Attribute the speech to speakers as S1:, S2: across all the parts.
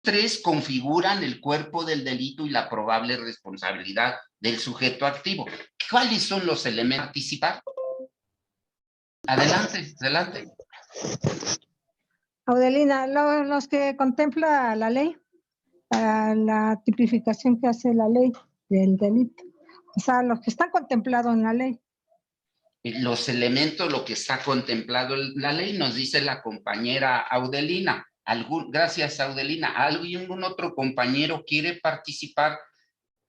S1: tres configuran el cuerpo del delito y la probable responsabilidad del sujeto activo. ¿Cuáles son los elementos a participar? Adelante, adelante.
S2: Audelina, los que contempla la ley, la tipificación que hace la ley del delito. O sea, los que están contemplados en la ley.
S1: Los elementos, lo que está contemplado en la ley, nos dice la compañera Audelina. Gracias, Audelina. ¿Algún otro compañero quiere participar?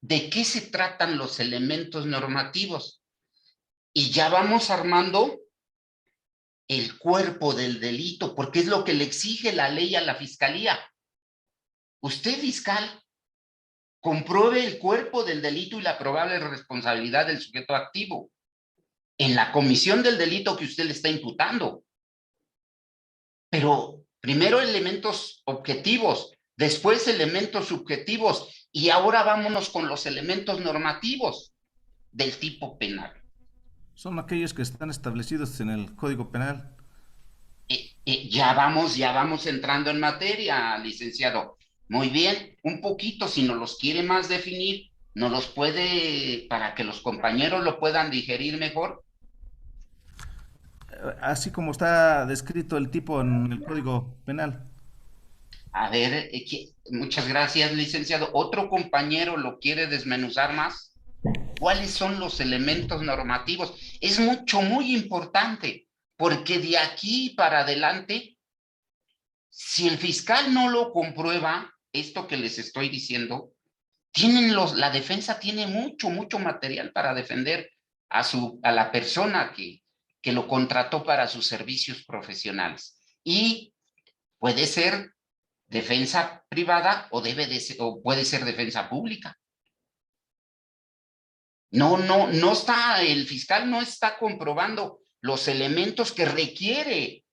S1: ¿De qué se tratan los elementos normativos? Y ya vamos armando el cuerpo del delito, porque es lo que le exige la ley a la fiscalía. Usted, fiscal, compruebe el cuerpo del delito y la probable responsabilidad del sujeto activo en la comisión del delito que usted le está imputando. Pero primero elementos objetivos, después elementos subjetivos, y ahora vámonos con los elementos normativos del tipo penal.
S3: Son aquellos que están establecidos en el Código Penal.
S1: Ya vamos entrando en materia, licenciado. Muy bien, un poquito, si nos los quiere más definir, nos los puede, para que los compañeros lo puedan digerir mejor.
S3: Así como está descrito el tipo en el Código Penal.
S1: A ver, muchas gracias, licenciado. ¿Otro compañero lo quiere desmenuzar más? ¿Cuáles son los elementos normativos? Es muy importante, porque de aquí para adelante, si el fiscal no lo comprueba, esto que les estoy diciendo, la defensa tiene mucho material para defender a la persona que lo contrató para sus servicios profesionales. Y puede ser defensa privada o puede ser defensa pública. El fiscal no está comprobando los elementos que requiere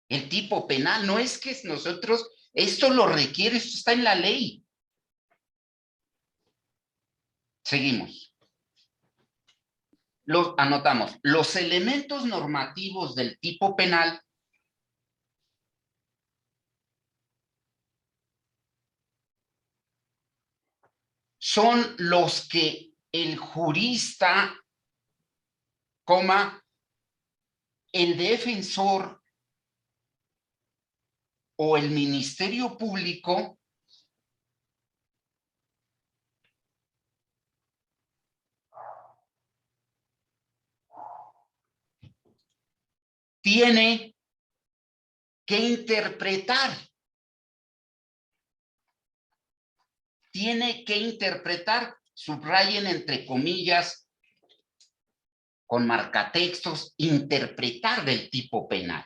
S1: el tipo penal. No es que nosotros, esto lo requiere, esto está en la ley. Seguimos. Anotamos. Los elementos normativos del tipo penal son los que el jurista, el defensor o el Ministerio Público tiene que interpretar. Subrayen entre comillas, con marcatextos, interpretar del tipo penal.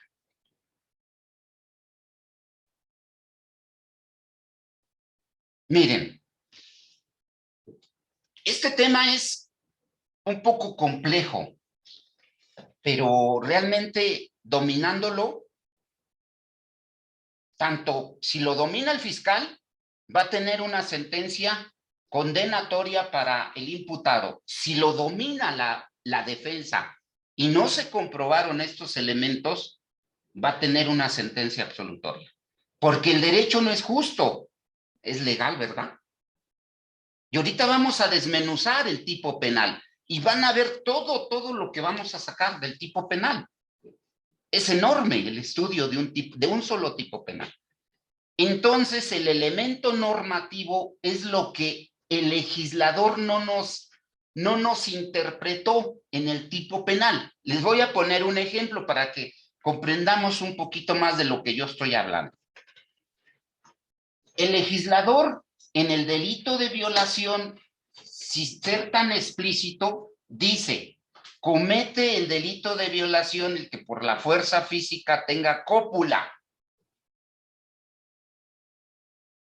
S1: Miren, este tema es un poco complejo, pero realmente dominándolo, tanto si lo domina el fiscal, va a tener una sentencia condenatoria para el imputado. Si lo domina la defensa y no se comprobaron estos elementos, va a tener una sentencia absolutoria. Porque el derecho no es justo, es legal, ¿verdad? Y ahorita vamos a desmenuzar el tipo penal y van a ver todo lo que vamos a sacar del tipo penal. Es enorme el estudio de un solo tipo penal. Entonces, el elemento normativo es lo que el legislador no nos interpretó en el tipo penal. Les voy a poner un ejemplo para que comprendamos un poquito más de lo que yo estoy hablando. El legislador en el delito de violación, sin ser tan explícito, dice: comete el delito de violación el que por la fuerza física tenga cópula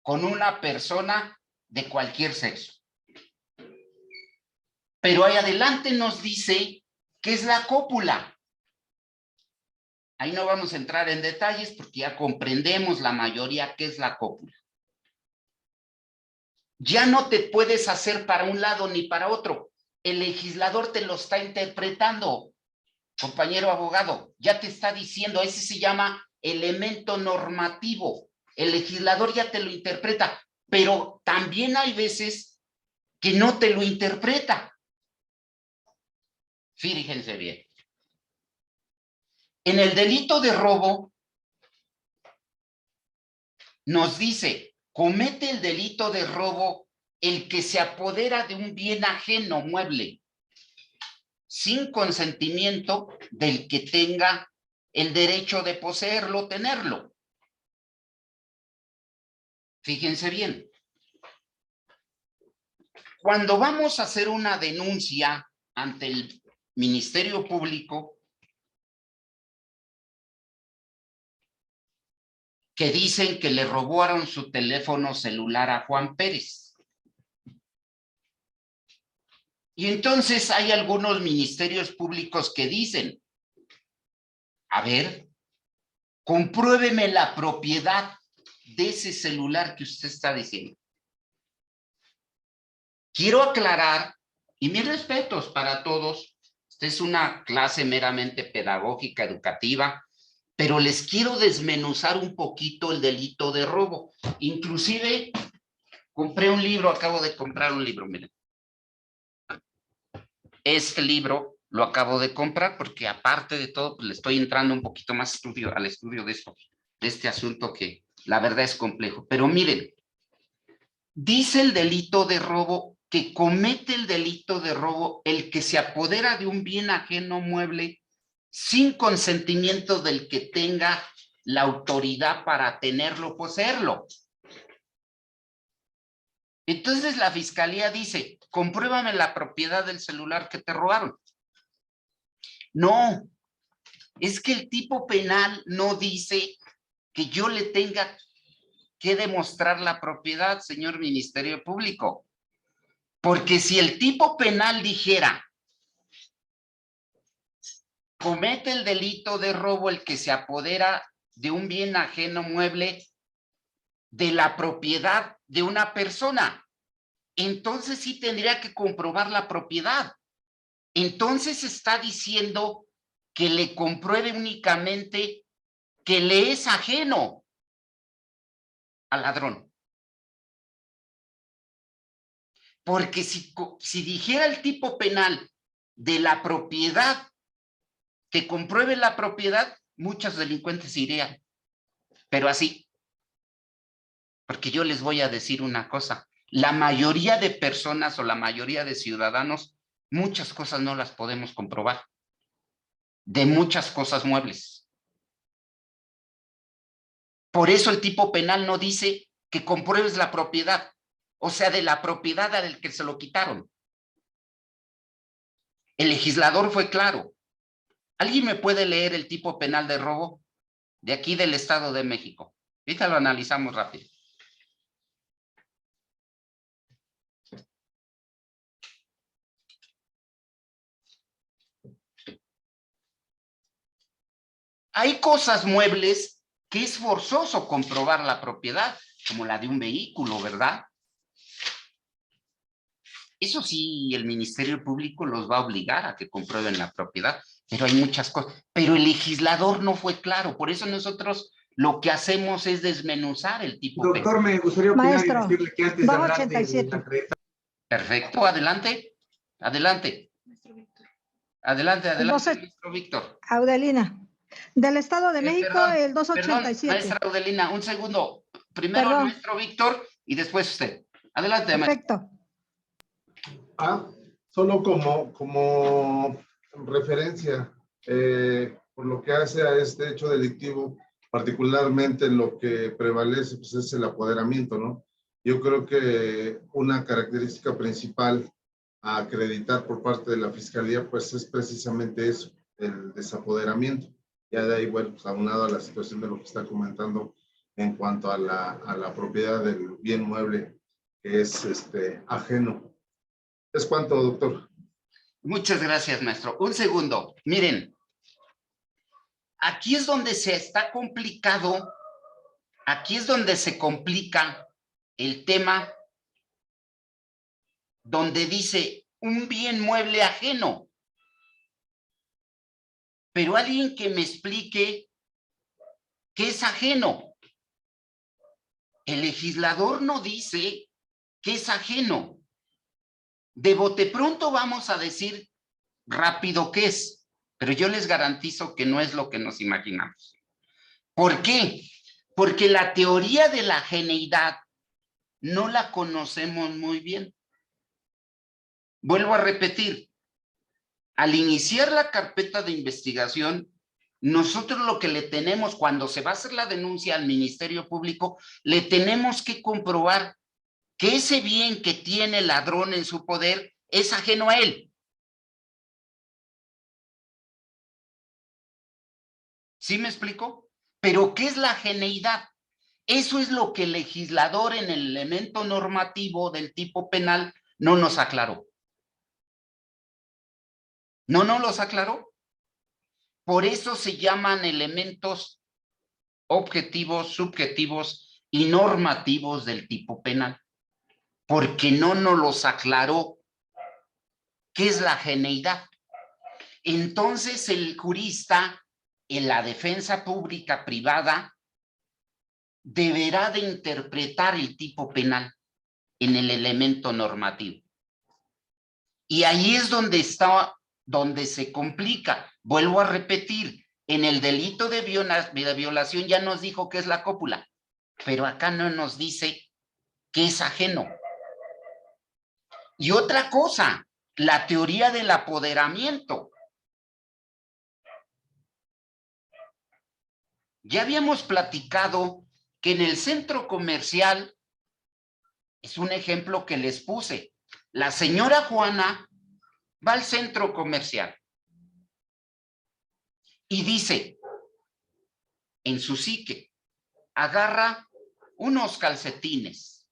S1: con una persona de cualquier sexo. Pero ahí adelante nos dice qué es la cópula. Ahí no vamos a entrar en detalles porque ya comprendemos la mayoría qué es la cópula. Ya no te puedes hacer para un lado ni para otro. El legislador te lo está interpretando, compañero abogado. Ya te está diciendo, ese se llama elemento normativo. el legislador ya te lo interpreta, pero también hay veces que no te lo interpreta. Fíjense bien. En el delito de robo nos dice, comete el delito de robo el que se apodera de un bien ajeno mueble sin consentimiento del que tenga el derecho de poseerlo o tenerlo. Fíjense bien. Cuando vamos a hacer una denuncia ante el Ministerio Público, que dicen que le robaron su teléfono celular a Juan Pérez. Y entonces hay algunos ministerios públicos que dicen, a ver, compruébeme la propiedad de ese celular que usted está diciendo. Quiero aclarar, y mis respetos para todos, esta es una clase meramente pedagógica, educativa, pero les quiero desmenuzar un poquito el delito de robo. Inclusive, compré un libro, acabo de comprar un libro, miren. Este libro lo acabo de comprar porque aparte de todo, pues, le estoy entrando un poquito más al estudio de esto, de este asunto que la verdad es complejo. Pero miren, dice el delito de robo que comete el delito de robo el que se apodera de un bien ajeno mueble sin consentimiento del que tenga la autoridad para tenerlo o poseerlo. Entonces la fiscalía dice, compruébame la propiedad del celular que te robaron. No, es que el tipo penal no dice que yo le tenga que demostrar la propiedad, señor Ministerio Público. Porque si el tipo penal dijera, comete el delito de robo el que se apodera de un bien ajeno mueble de la propiedad de una persona, entonces sí tendría que comprobar la propiedad. Entonces está diciendo que le compruebe únicamente que le es ajeno al ladrón. Porque si dijera el tipo penal de la propiedad, que compruebe la propiedad, muchos delincuentes irían. Pero así, porque yo les voy a decir una cosa, la mayoría de personas o la mayoría de ciudadanos, muchas cosas no las podemos comprobar. De muchas cosas muebles. Por eso el tipo penal no dice que compruebes la propiedad, o sea, de la propiedad al que se lo quitaron. El legislador fue claro. ¿Alguien me puede leer el tipo penal de robo de aquí del Estado de México? Ahorita lo analizamos rápido. Hay cosas muebles que es forzoso comprobar la propiedad, como la de un vehículo, ¿verdad? Eso sí, el Ministerio Público los va a obligar a que comprueben la propiedad, pero hay muchas cosas. Pero el legislador no fue claro, por eso nosotros lo que hacemos es desmenuzar el tipo.
S4: Doctor, me gustaría opinar
S2: Maestro,
S4: y decirle que antes de hablar
S2: 287.
S4: de la acreditación.
S1: Perfecto, adelante, adelante. Adelante, adelante, maestro Víctor.
S2: Audelina. Del Estado de México,
S1: Perdón,
S2: el
S1: perdón,
S2: 287.
S1: maestra Audelina, un segundo. Primero el maestro Víctor y después usted. Adelante, maestro.
S2: Perfecto.
S5: Solo como referencia, por lo que hace a este hecho delictivo, particularmente lo que prevalece pues, es el apoderamiento, ¿no? Yo creo que una característica principal a acreditar por parte de la Fiscalía, pues es precisamente eso, el desapoderamiento. Ya de ahí, bueno, pues aunado a la situación de lo que está comentando en cuanto a la propiedad del bien mueble que es ajeno. ¿Es cuánto, doctor?
S1: Muchas gracias, maestro. Un segundo. Miren, aquí es donde se está complicado, aquí es donde se complica el tema donde dice un bien mueble ajeno. Pero alguien que me explique qué es ajeno. el legislador no dice que es ajeno. De bote pronto vamos a decir rápido qué es, pero yo les garantizo que no es lo que nos imaginamos. ¿Por qué? Porque la teoría de la ajeneidad no la conocemos muy bien. Vuelvo a repetir, al iniciar la carpeta de investigación, nosotros lo que le tenemos, cuando se va a hacer la denuncia al Ministerio Público, le tenemos que comprobar que ese bien que tiene el ladrón en su poder es ajeno a él. ¿Sí me explico? Pero ¿qué es la ajeneidad? Eso es lo que el legislador en el elemento normativo del tipo penal no nos aclaró. No nos los aclaró. Por eso se llaman elementos objetivos, subjetivos y normativos del tipo penal. Porque no nos los aclaró. ¿Qué es la ajeneidad? Entonces el jurista en la defensa pública privada deberá de interpretar el tipo penal en el elemento normativo. Y ahí es donde está, donde se complica. Vuelvo a repetir, en el delito de violación ya nos dijo que es la cópula, pero acá no nos dice que es ajeno. Y otra cosa, la teoría del apoderamiento. Ya habíamos platicado que en el centro comercial, es un ejemplo que les puse, la señora Juana va al centro comercial y dice, en su psique, agarra unos calcetines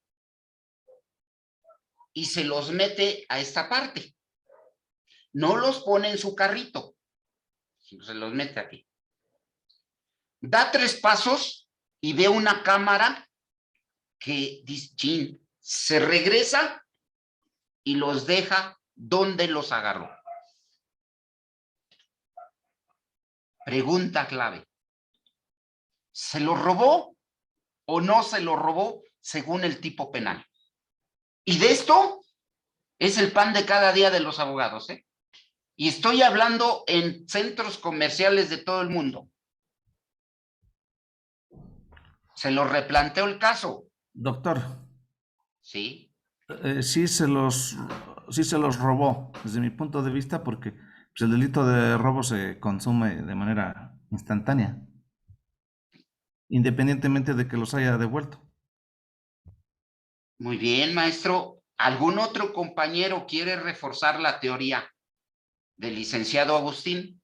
S1: y se los mete a esta parte. No los pone en su carrito, sino se los mete aquí. Da 3 pasos y ve una cámara que dice, chin, se regresa y los deja donde los agarró. Pregunta clave. ¿Se lo robó o no se lo robó según el tipo penal? Y de esto es el pan de cada día de los abogados, ¿eh? Y estoy hablando en centros comerciales de todo el mundo. Se lo replanteó el caso.
S3: Doctor,
S1: Sí.
S3: sí se los robó, desde mi punto de vista, porque pues, el delito de robo se consume de manera instantánea, independientemente de que los haya devuelto.
S1: Muy bien, maestro. ¿Algún otro compañero quiere reforzar la teoría del licenciado Agustín?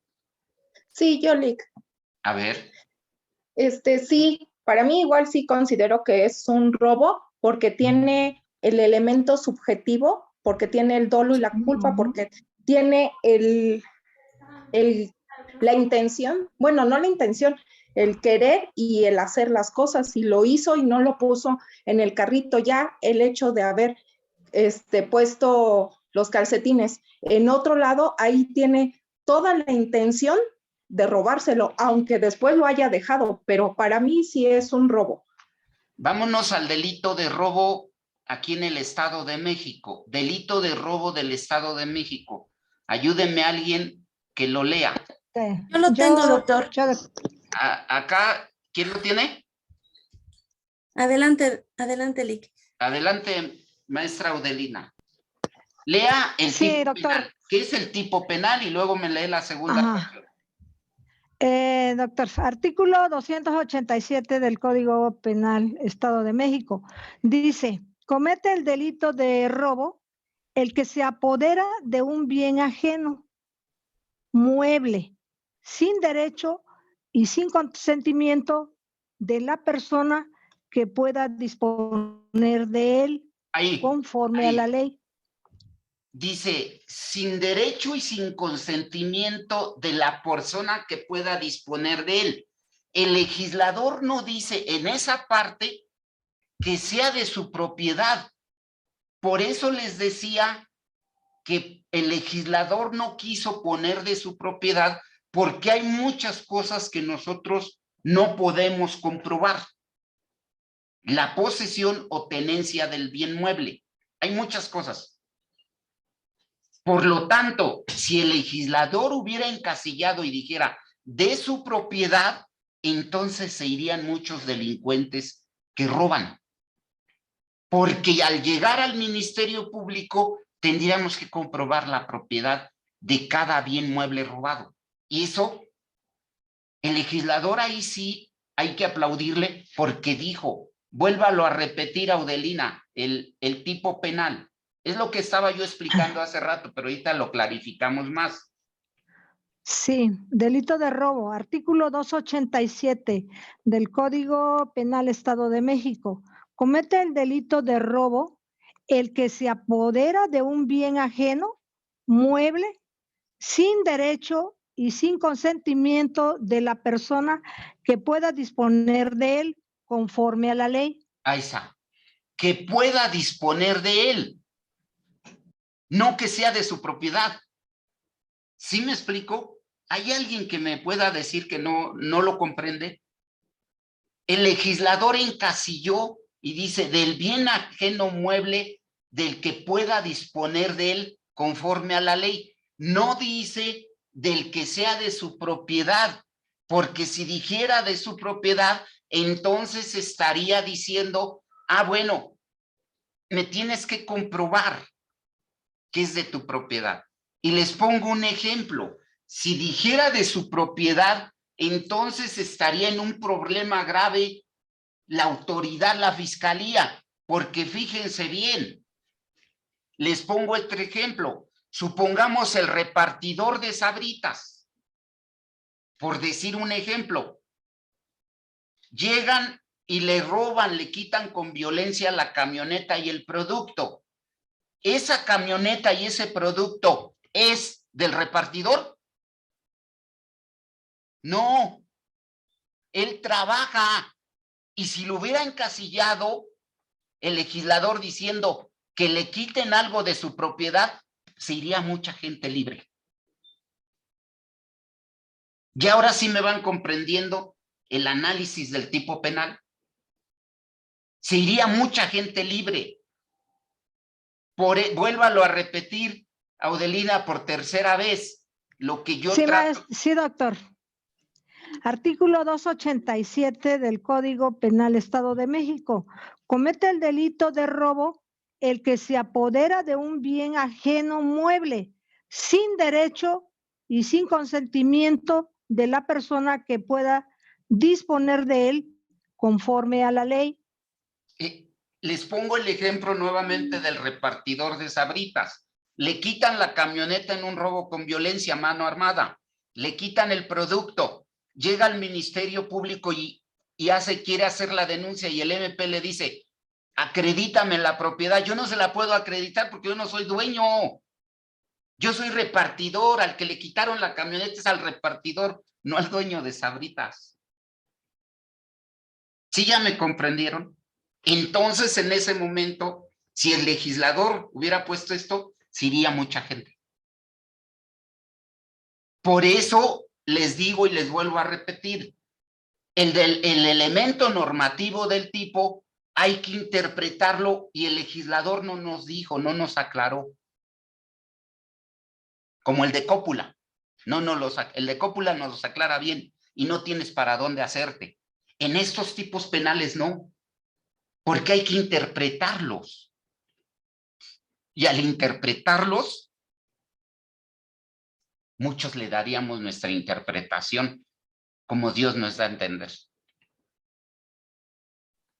S6: Sí, Yolik.
S1: A ver.
S6: Sí, para mí igual sí considero que es un robo porque tiene el elemento subjetivo, porque tiene el dolo y la culpa, porque tiene la intención, bueno, no la intención, el querer y el hacer las cosas. Si lo hizo y no lo puso en el carrito, ya el hecho de haber puesto los calcetines en otro lado, ahí tiene toda la intención de robárselo, aunque después lo haya dejado, pero para mí sí es un robo.
S1: Vámonos al delito de robo aquí en el Estado de México. Delito de robo del Estado de México. Ayúdenme a alguien que lo lea.
S7: Yo lo tengo, doctor.
S1: Acá, ¿quién lo tiene?
S7: Adelante, adelante, Lick.
S1: Adelante, maestra Udelina. Lea el tipo penal. ¿Qué es el tipo penal? Y luego me lee la segunda parte.
S2: Doctor, artículo 287 del Código Penal Estado de México dice, comete el delito de robo el que se apodera de un bien ajeno, mueble, sin derecho y sin consentimiento de la persona que pueda disponer de él conforme a la ley.
S1: Dice, sin derecho y sin consentimiento de la persona que pueda disponer de él. El legislador no dice en esa parte que sea de su propiedad. Por eso les decía que el legislador no quiso poner de su propiedad porque hay muchas cosas que nosotros no podemos comprobar. la posesión o tenencia del bien mueble. Hay muchas cosas. Por lo tanto, si el legislador hubiera encasillado y dijera de su propiedad, entonces se irían muchos delincuentes que roban. Porque al llegar al Ministerio Público tendríamos que comprobar la propiedad de cada bien mueble robado. Y eso, el legislador ahí sí hay que aplaudirle porque dijo, vuélvalo a repetir, Audelina, el tipo penal. Es lo que estaba yo explicando hace rato, pero ahorita lo clarificamos más.
S2: Sí, delito de robo, artículo 287 del Código Penal Estado de México. Comete el delito de robo el que se apodera de un bien ajeno, mueble, sin derecho y sin consentimiento de la persona que pueda disponer de él conforme a la ley.
S1: Ahí está. Que pueda disponer de él, no que sea de su propiedad. ¿Sí me explico? ¿Hay alguien que me pueda decir que no lo comprende? El legislador encasilló y dice del bien ajeno mueble del que pueda disponer de él conforme a la ley. No dice del que sea de su propiedad, porque si dijera de su propiedad, entonces estaría diciendo, ah, bueno, me tienes que comprobar que es de tu propiedad. Y les pongo un ejemplo. Si dijera de su propiedad, entonces estaría en un problema grave la autoridad, la fiscalía, porque fíjense bien, les pongo otro ejemplo. Supongamos el repartidor de Sabritas, por decir un ejemplo. Llegan y le roban, le quitan con violencia la camioneta y el producto. ¿Esa camioneta y ese producto es del repartidor? No, él trabaja. Y si lo hubiera encasillado el legislador diciendo que le quiten algo de su propiedad, se iría mucha gente libre. Y ahora sí me van comprendiendo el análisis del tipo penal. Se iría mucha gente libre. Vuélvalo a repetir, Audelina, por tercera vez. Lo que yo trato.
S2: Sí, doctor. Artículo 287 del Código Penal Estado de México. Comete el delito de robo el que se apodera de un bien ajeno mueble, sin derecho y sin consentimiento de la persona que pueda disponer de él conforme a la ley.
S1: Les pongo el ejemplo nuevamente del repartidor de Sabritas. Le quitan la camioneta en un robo con violencia, mano armada. Le quitan el producto. Llega al Ministerio Público y quiere hacer la denuncia y el MP le dice, acredítame la propiedad. Yo no se la puedo acreditar porque yo no soy dueño. Yo soy repartidor. Al que le quitaron la camioneta es al repartidor, no al dueño de Sabritas. ¿Sí ya me comprendieron? Entonces, en ese momento, si el legislador hubiera puesto esto, se iría mucha gente. Por eso les digo y les vuelvo a repetir, el elemento normativo del tipo hay que interpretarlo y el legislador no nos dijo, no nos aclaró. Como el de cópula. El de cópula nos los aclara bien y no tienes para dónde hacerte. En estos tipos penales no. Porque hay que interpretarlos. Y al interpretarlos, muchos le daríamos nuestra interpretación como Dios nos da a entender.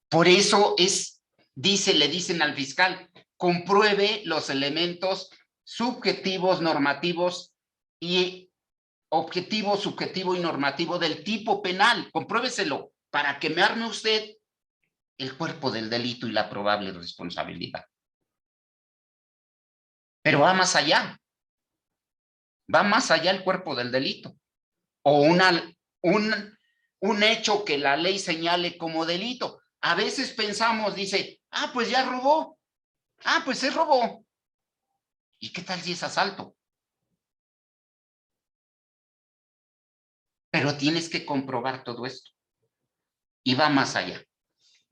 S1: Por eso le dicen al fiscal, compruebe los elementos subjetivos, normativos y objetivo, subjetivo y normativo del tipo penal. Compruébeselo para que me arme usted el cuerpo del delito y la probable responsabilidad. Pero va más allá. Va más allá el cuerpo del delito. O un hecho que la ley señale como delito. A veces pensamos, dice, pues ya robó. Pues se robó. ¿Y qué tal si es asalto? Pero tienes que comprobar todo esto. Y va más allá.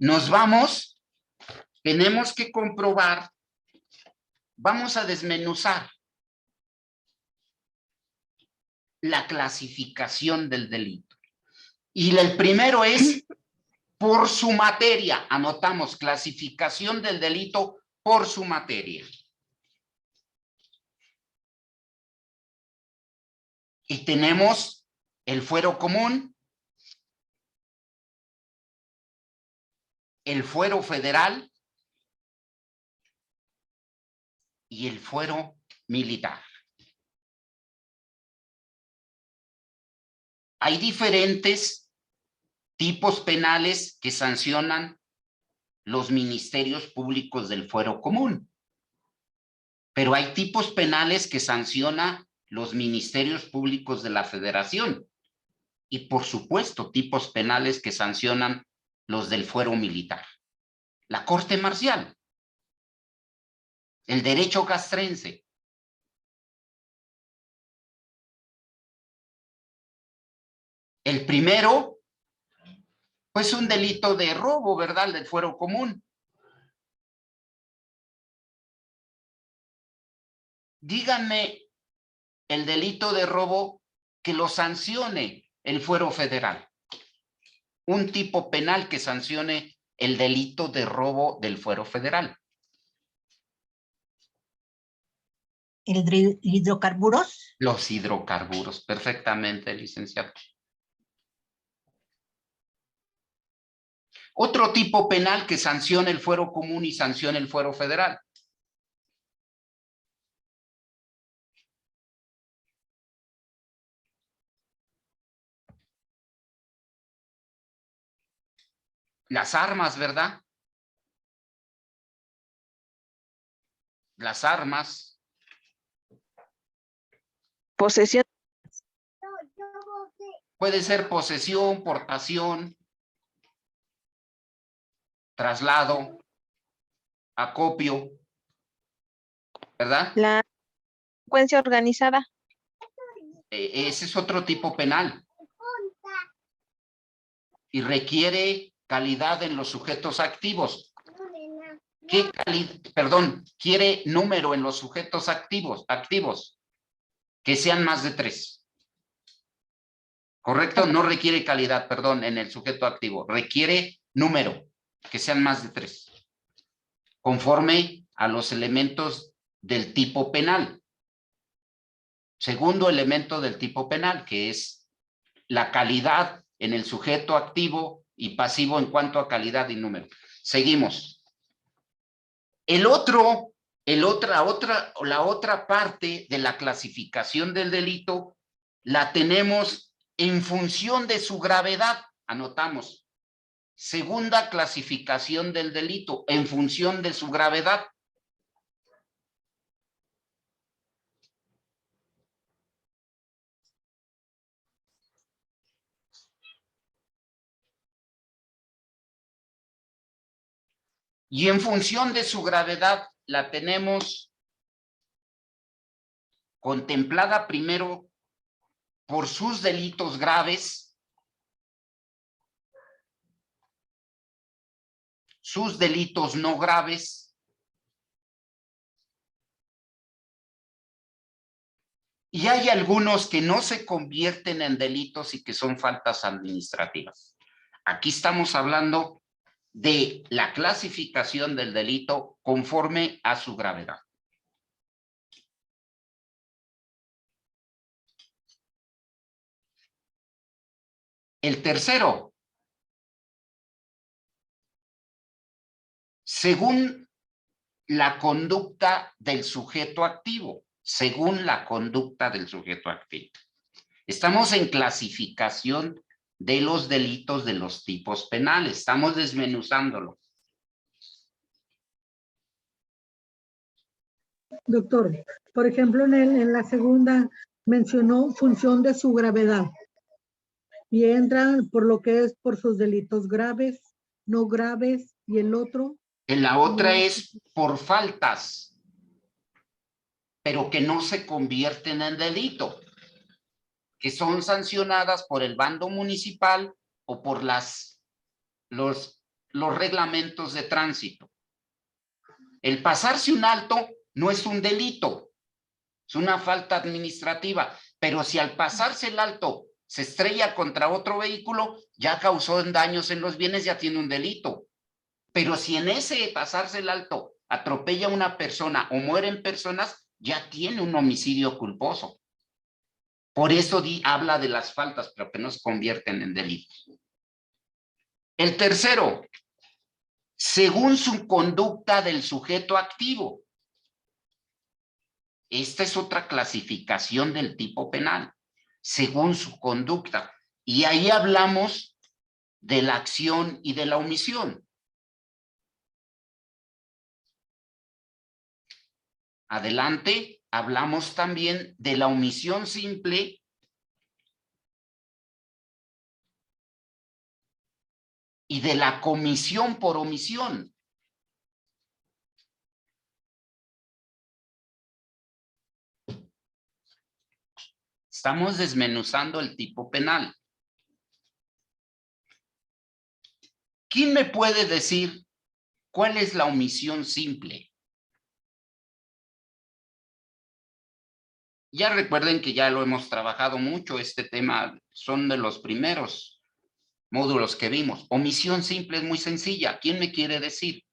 S1: nos vamos, tenemos que comprobar, vamos a desmenuzar la clasificación del delito. Y el primero es por su materia. Anotamos clasificación del delito por su materia. Y tenemos el fuero común, el fuero federal y el fuero militar. Hay diferentes tipos penales que sancionan los ministerios públicos del fuero común, pero hay tipos penales que sanciona los ministerios públicos de la Federación y, por supuesto, tipos penales que sancionan los del fuero militar. La Corte Marcial, el derecho castrense. El primero, pues un delito de robo, ¿verdad? Del fuero común. Díganme el delito de robo que lo sancione el fuero federal. Un tipo penal que sancione el delito de robo del fuero federal.
S8: ¿Hidrocarburos?
S1: Los hidrocarburos, perfectamente, licenciado. Otro tipo penal que sancione el fuero común y sancione el fuero federal. Las armas, ¿verdad? Las armas.
S9: Posesión.
S1: Puede ser posesión, portación, traslado, acopio, ¿verdad?
S9: La delincuencia organizada.
S1: Ese es otro tipo penal. Y requiere calidad en los sujetos activos. ¿Qué calidad? Perdón, quiere número en los sujetos activos, que sean más de 3. ¿Correcto? No requiere calidad, perdón, en el sujeto activo. Requiere número, que sean más de 3. Conforme a los elementos del tipo penal. Segundo elemento del tipo penal, que es la calidad en el sujeto activo y pasivo en cuanto a calidad y número. Seguimos. La otra parte de la clasificación del delito la tenemos en función de su gravedad. Anotamos. Segunda clasificación del delito en función de su gravedad. Y en función de su gravedad la tenemos contemplada primero por sus delitos graves, sus delitos no graves y hay algunos que no se convierten en delitos y que son faltas administrativas. Aquí estamos hablando de la clasificación del delito conforme a su gravedad. El tercero, según la conducta del sujeto activo, según la conducta del sujeto activo. Estamos en clasificación de los delitos de los tipos penales, estamos desmenuzándolo.
S2: Doctor, por ejemplo, en la segunda mencionó función de su gravedad y entra por lo que es por sus delitos graves, no graves y el otro.
S1: En la otra es por faltas, pero que no se convierten en delito, que son sancionadas por el bando municipal o por los los reglamentos de tránsito. El pasarse un alto no es un delito, es una falta administrativa, pero si al pasarse el alto se estrella contra otro vehículo, ya causó daños en los bienes, ya tiene un delito. Pero si en ese pasarse el alto atropella a una persona o mueren personas, ya tiene un homicidio culposo. Por eso habla de las faltas, pero que no se convierten en delitos. El tercero, según su conducta del sujeto activo. Esta es otra clasificación del tipo penal, según su conducta. Y ahí hablamos de la acción y de la omisión. Adelante, hablamos también de la omisión simple y de la comisión por omisión. Estamos desmenuzando el tipo penal. ¿Quién me puede decir cuál es la omisión simple? Ya recuerden que ya lo hemos trabajado mucho, este tema son de los primeros módulos que vimos. Omisión simple es muy sencilla. ¿Quién me quiere decir?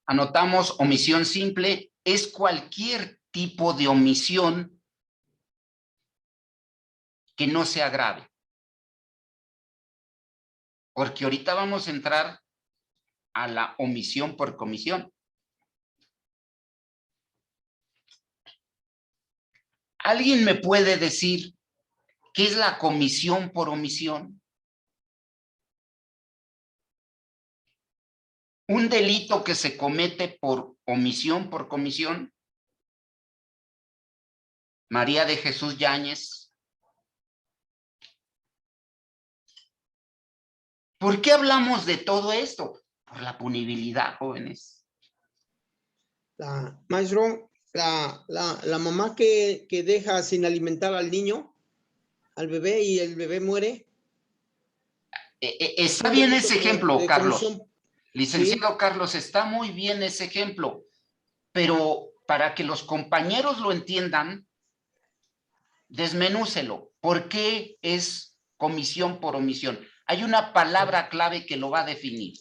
S1: Anotamos, omisión simple es cualquier tipo de omisión que no sea grave. Porque ahorita vamos a entrar a la omisión por comisión. ¿Alguien me puede decir qué es la comisión por omisión? Un delito que se comete por omisión por comisión. María de Jesús Yáñez. ¿Por qué hablamos de todo esto? Por la punibilidad, jóvenes.
S8: Maestro, la mamá que deja sin alimentar al niño, al bebé, y el bebé muere.
S1: Está bien ese ejemplo, Carlos.
S8: Comisión.
S1: Licenciado
S8: ¿Sí?
S1: Carlos, está muy bien ese ejemplo, pero para que los compañeros lo entiendan, desmenúcelo. ¿Por qué es comisión por omisión? Hay una palabra clave que lo va a definir.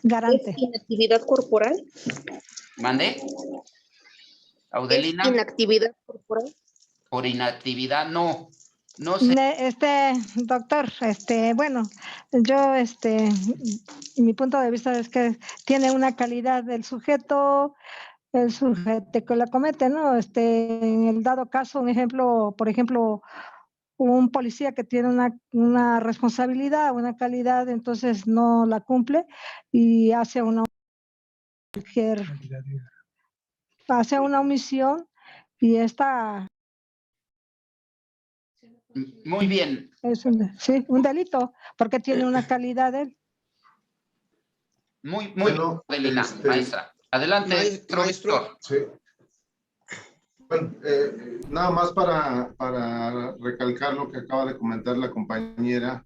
S2: Garante.
S9: ¿Es inactividad corporal?
S1: ¿Mande? Audelina.
S9: ¿Es inactividad corporal?
S1: Por inactividad, no. No sé.
S2: Doctor, bueno, yo, mi punto de vista es que tiene una calidad del sujeto, el sujeto que la comete, ¿no? En el dado caso, un ejemplo, por ejemplo, un policía que tiene una responsabilidad, una calidad, entonces no la cumple y hace una omisión y esta
S1: Muy bien.
S2: es un delito, porque tiene una calidad de él.
S1: Muy
S5: Bueno,
S1: bien, maestra. Adelante,
S8: Maestro.
S1: Víctor.
S5: Sí. Bueno, nada más para recalcar lo que acaba de comentar la compañera,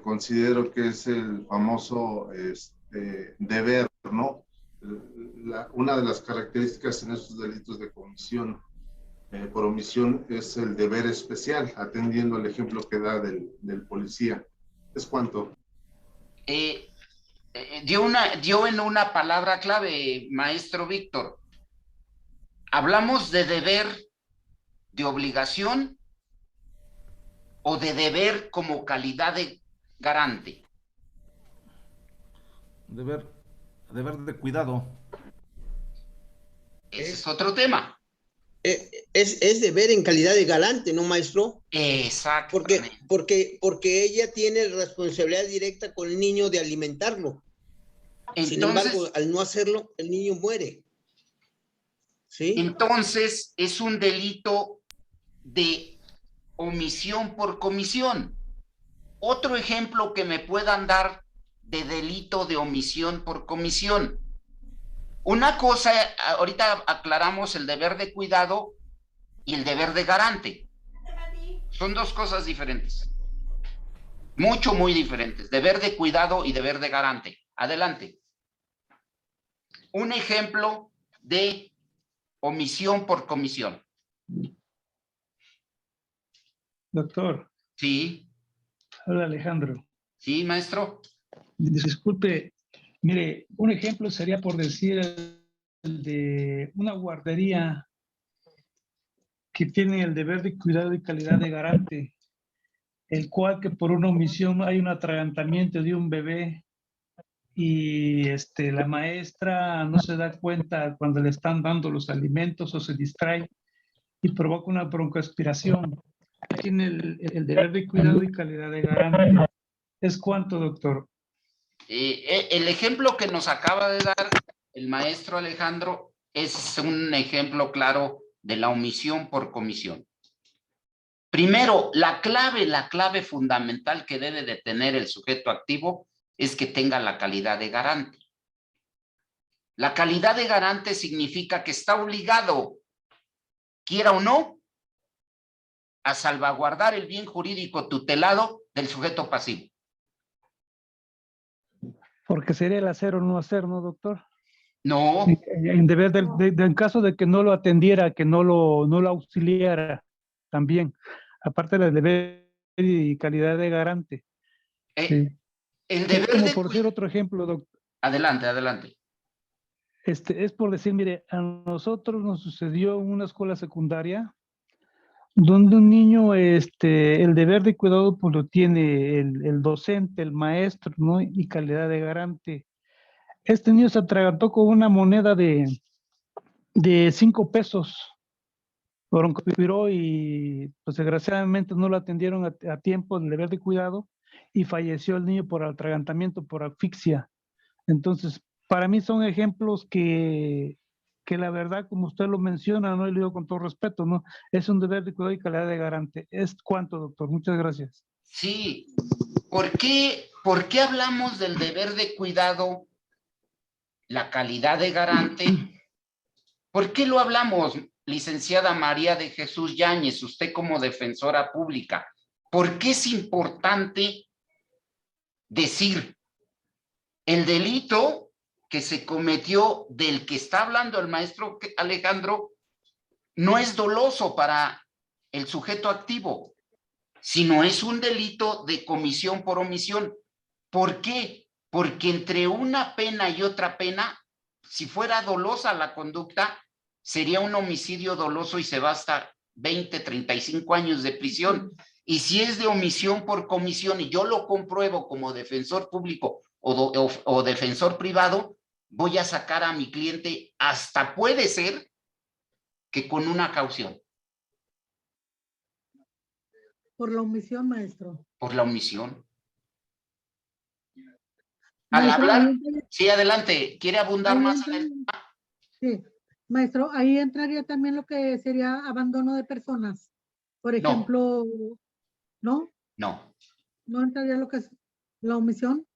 S5: considero que es el famoso deber, ¿no? Una de las características en estos delitos de comisión por omisión es el deber especial, atendiendo al ejemplo que da del policía. ¿Es cuánto?
S1: Dio en una palabra clave, maestro Víctor. ¿Hablamos de deber de obligación o de deber como calidad de garante?
S3: Deber de cuidado.
S1: Ese es otro tema.
S8: Es deber en calidad de garante, ¿no, maestro?
S1: Exactamente.
S8: Porque ella tiene responsabilidad directa con el niño de alimentarlo.
S1: Entonces,
S8: sin embargo, al no hacerlo, el niño muere. ¿Sí?
S1: Entonces, es un delito de omisión por comisión. Otro ejemplo que me puedan dar de delito de omisión por comisión. Una cosa, ahorita aclaramos el deber de cuidado y el deber de garante. Son dos cosas diferentes. Muy diferentes. Deber de cuidado y deber de garante. Adelante. Un ejemplo de omisión por comisión.
S10: Doctor,
S1: Sí,
S10: hola Alejandro.
S1: sí, maestro.
S10: Disculpe, mire, un ejemplo sería por decir el de una guardería que tiene el deber de cuidado y calidad de garante, el cual que por una omisión hay un atragantamiento de un bebé y la maestra no se da cuenta cuando le están dando los alimentos o se distrae y provoca una broncoaspiración. Tiene el deber de cuidado y calidad de garante. ¿Es cuánto, doctor?
S1: El ejemplo que nos acaba de dar el maestro Alejandro es un ejemplo claro de la omisión por comisión. Primero, la clave fundamental que debe de tener el sujeto activo es que tenga la calidad de garante. La calidad de garante significa que está obligado, quiera o no, a salvaguardar el bien jurídico tutelado del sujeto pasivo.
S10: Porque sería el hacer o no hacer, ¿no, doctor?
S1: No,
S10: En deber en caso de que no lo atendiera, que no lo auxiliara también, aparte del deber y calidad de garante. Sí.
S1: el deber
S10: Como
S1: de...
S10: por decir otro ejemplo, doctor.
S1: Adelante, adelante.
S10: Es por decir, mire, a nosotros nos sucedió en una escuela secundaria donde un niño, el deber de cuidado pues lo tiene el docente, el maestro, ¿no? Y calidad de garante. Este niño se atragantó con una moneda de 5 pesos. Broncoaspiró y pues desgraciadamente no lo atendieron a tiempo del deber de cuidado y falleció el niño por atragantamiento, por asfixia. Entonces, para mí son ejemplos que la verdad, como usted lo menciona, no, y lo digo con todo respeto, ¿no? Es un deber de cuidado y calidad de garante. ¿Es cuánto, doctor? Muchas gracias.
S1: Sí. ¿Por qué hablamos del deber de cuidado, la calidad de garante? ¿Por qué lo hablamos, licenciada María de Jesús Yáñez, usted como defensora pública? ¿Por qué es importante decir el delito que se cometió del que está hablando el maestro Alejandro no es doloso para el sujeto activo, sino es un delito de comisión por omisión? ¿Por qué? Porque entre una pena y otra pena, si fuera dolosa la conducta, sería un homicidio doloso y se va hasta 20, 35 años de prisión. Y si es de omisión por comisión y yo lo compruebo como defensor público o defensor privado, voy a sacar a mi cliente hasta puede ser que con una caución.
S11: Por la omisión, maestro.
S1: Por la omisión. Al
S11: Maestro,
S1: hablar, sí, adelante, ¿quiere abundar más en el tema?
S11: Sí, maestro, ahí entraría también lo que sería abandono de personas. Por ejemplo, ¿no?
S1: No.
S11: ¿No entraría lo que es la omisión?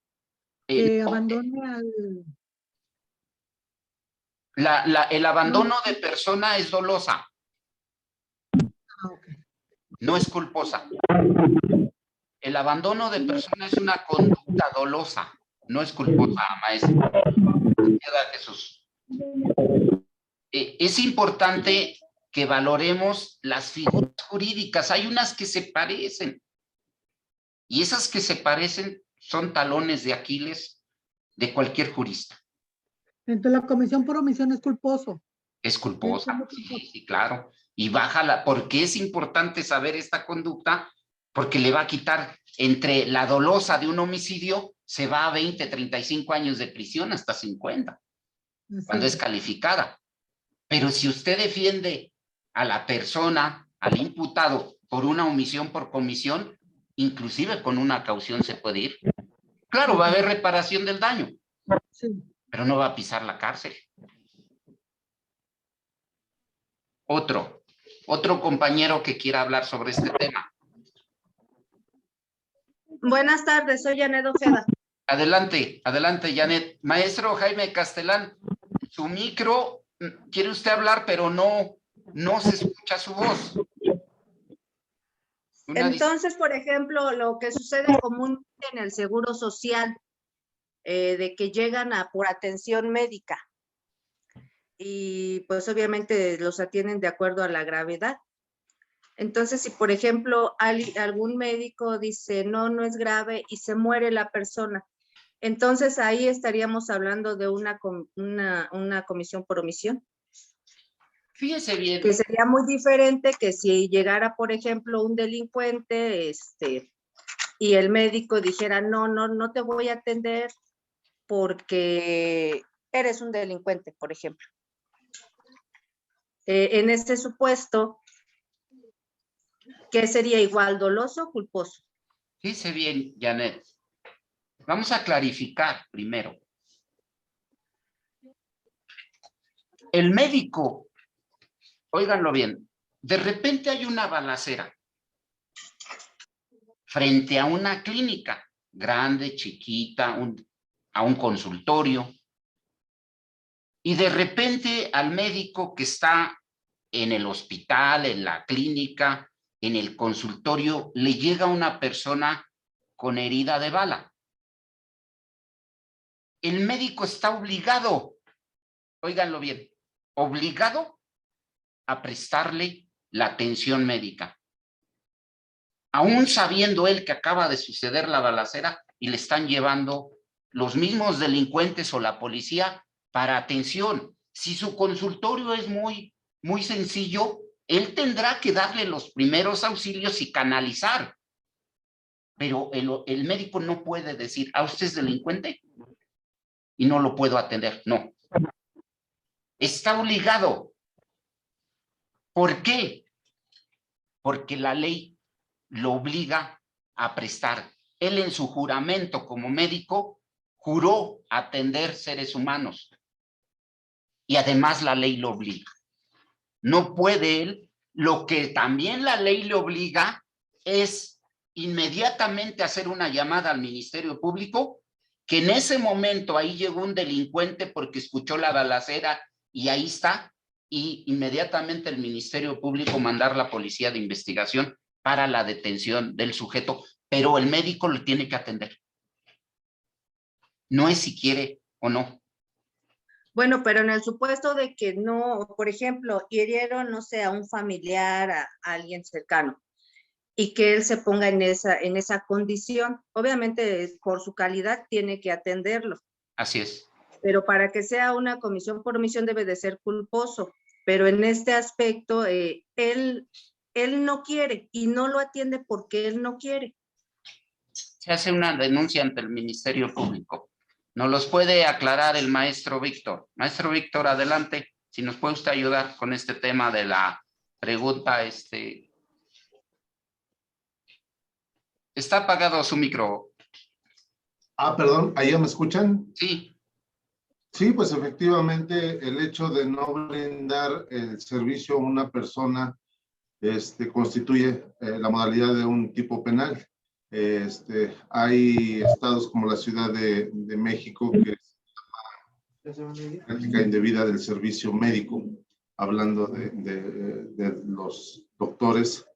S11: Abandone al...
S1: El abandono de persona es dolosa.
S11: Okay.
S1: No es culposa. El abandono de persona es una conducta dolosa, no es culposa, maestro. Jesús. Es importante que valoremos las figuras jurídicas. Hay unas que se parecen. Y esas que se parecen son talones de Aquiles de cualquier jurista.
S11: Entonces la comisión por omisión es culposo.
S1: Es culposa, sí, claro. Y bájala, porque es importante saber esta conducta, porque le va a quitar entre la dolosa de un homicidio, se va a 20, 35 años de prisión, hasta 50, cuando es calificada. Pero si usted defiende a la persona, al imputado, por una omisión por comisión, inclusive con una caución se puede ir. Claro, va a haber reparación del daño, pero no va a pisar la cárcel. Otro compañero que quiera hablar sobre este tema.
S7: Buenas tardes, soy Janet Ojeda.
S1: Adelante, Janet. Maestro Jaime Castelán, Su micro, quiere usted hablar, pero no se escucha su voz.
S12: Entonces, por ejemplo, lo que sucede comúnmente en el Seguro Social, de que llegan por atención médica y pues obviamente los atienden de acuerdo a la gravedad. Entonces, si por ejemplo algún médico dice no es grave y se muere la persona, entonces ahí estaríamos hablando de una comisión por omisión.
S1: Fíjese bien.
S12: Que sería muy diferente que si llegara, por ejemplo, un delincuente, y el médico dijera, no te voy a atender porque eres un delincuente, por ejemplo. En este supuesto, ¿qué sería igual, doloso o culposo?
S1: Fíjese bien, Janet. Vamos a clarificar primero. El médico, óiganlo bien, de repente hay una balacera frente a una clínica, grande, chiquita, a un consultorio, y de repente al médico que está en el hospital, en la clínica, en el consultorio, le llega una persona con herida de bala. El médico está obligado, óiganlo bien, obligado a prestarle la atención médica. Aún sabiendo él que acaba de suceder la balacera y le están llevando los mismos delincuentes o la policía para atención. Si su consultorio es muy sencillo, él tendrá que darle los primeros auxilios y canalizar. Pero el médico no puede decir, usted es delincuente y no lo puedo atender. No. Está obligado. ¿Por qué? Porque la ley lo obliga a prestar. Él en su juramento como médico juró atender seres humanos y además la ley lo obliga. No puede él, lo que también la ley le obliga es inmediatamente hacer una llamada al Ministerio Público, que en ese momento ahí llegó un delincuente porque escuchó la balacera y ahí está, y inmediatamente el Ministerio Público mandar la policía de investigación para la detención del sujeto, pero el médico lo tiene que atender. No es si quiere o no.
S12: Bueno, pero en el supuesto de que no, por ejemplo, hirieron, no sé, a un familiar, a alguien cercano, y que él se ponga en esa condición, obviamente por su calidad tiene que atenderlo.
S1: Así es.
S12: Pero para que sea una comisión por omisión debe de ser culposo, pero en este aspecto él no quiere y no lo atiende porque él no quiere.
S1: Se hace una denuncia ante el Ministerio Público. ¿Nos los puede aclarar el maestro Víctor? Maestro Víctor, adelante, si nos puede usted ayudar con este tema de la pregunta. Está apagado su micro.
S5: Perdón, ¿ahí ya me escuchan?
S1: Sí.
S5: Sí, pues efectivamente el hecho de no brindar el servicio a una persona constituye la modalidad de un tipo penal. Hay estados como la Ciudad de México que es práctica indebida del servicio médico, hablando de los doctores.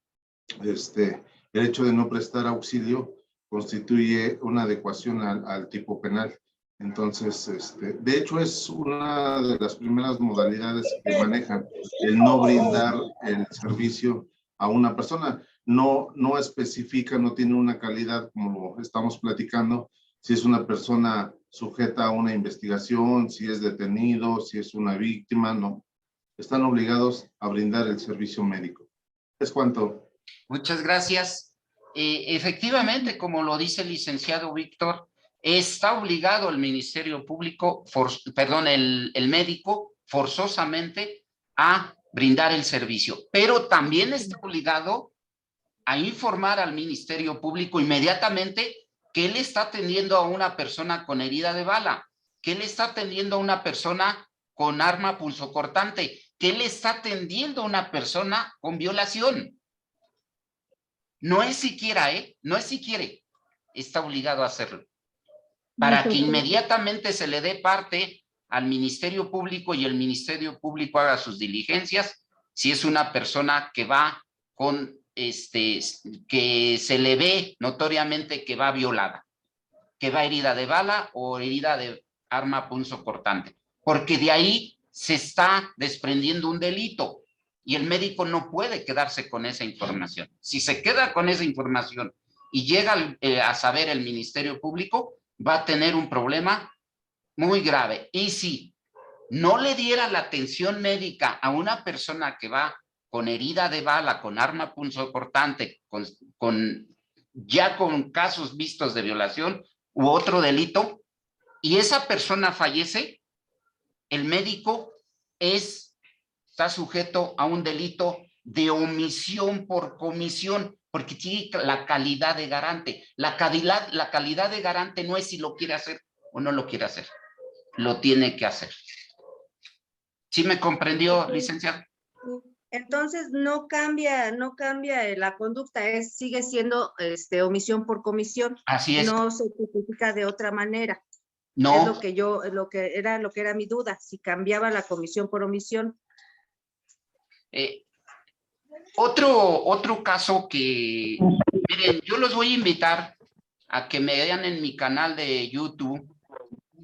S5: El hecho de no prestar auxilio constituye una adecuación al tipo penal. Entonces, de hecho es una de las primeras modalidades que manejan, el no brindar el servicio a una persona. No especifica, no tiene una calidad como lo estamos platicando, si es una persona sujeta a una investigación, si es detenido, si es una víctima, no. Están obligados a brindar el servicio médico. ¿Es cuánto?
S1: Muchas gracias. Efectivamente, como lo dice el licenciado Víctor, está obligado el Ministerio Público, el médico, forzosamente a brindar el servicio, pero también está obligado a informar al Ministerio Público inmediatamente que él está atendiendo a una persona con herida de bala, que él está atendiendo a una persona con arma punzocortante, que él está atendiendo a una persona con violación. No es siquiera, no es si quiere, está obligado a hacerlo. Para que inmediatamente se le dé parte al Ministerio Público y el Ministerio Público haga sus diligencias si es una persona que va con, que se le ve notoriamente que va violada, que va herida de bala o herida de arma punzocortante, porque de ahí se está desprendiendo un delito y el médico no puede quedarse con esa información. Si se queda con esa información y llega a saber el Ministerio Público, va a tener un problema muy grave. Y si no le diera la atención médica a una persona que va con herida de bala, con arma punzocortante, ya con casos vistos de violación u otro delito, y esa persona fallece, el médico está sujeto a un delito de omisión por comisión, porque tiene la calidad de garante. La calidad de garante no es si lo quiere hacer o no lo quiere hacer. Lo tiene que hacer. ¿Sí me comprendió, licenciado?
S12: Entonces no cambia la conducta, sigue siendo omisión por comisión.
S1: Así es.
S12: No se justifica de otra manera.
S1: No.
S12: Es lo que era mi duda, si cambiaba la comisión por omisión.
S1: Otro caso que, miren, yo los voy a invitar a que me vean en mi canal de YouTube,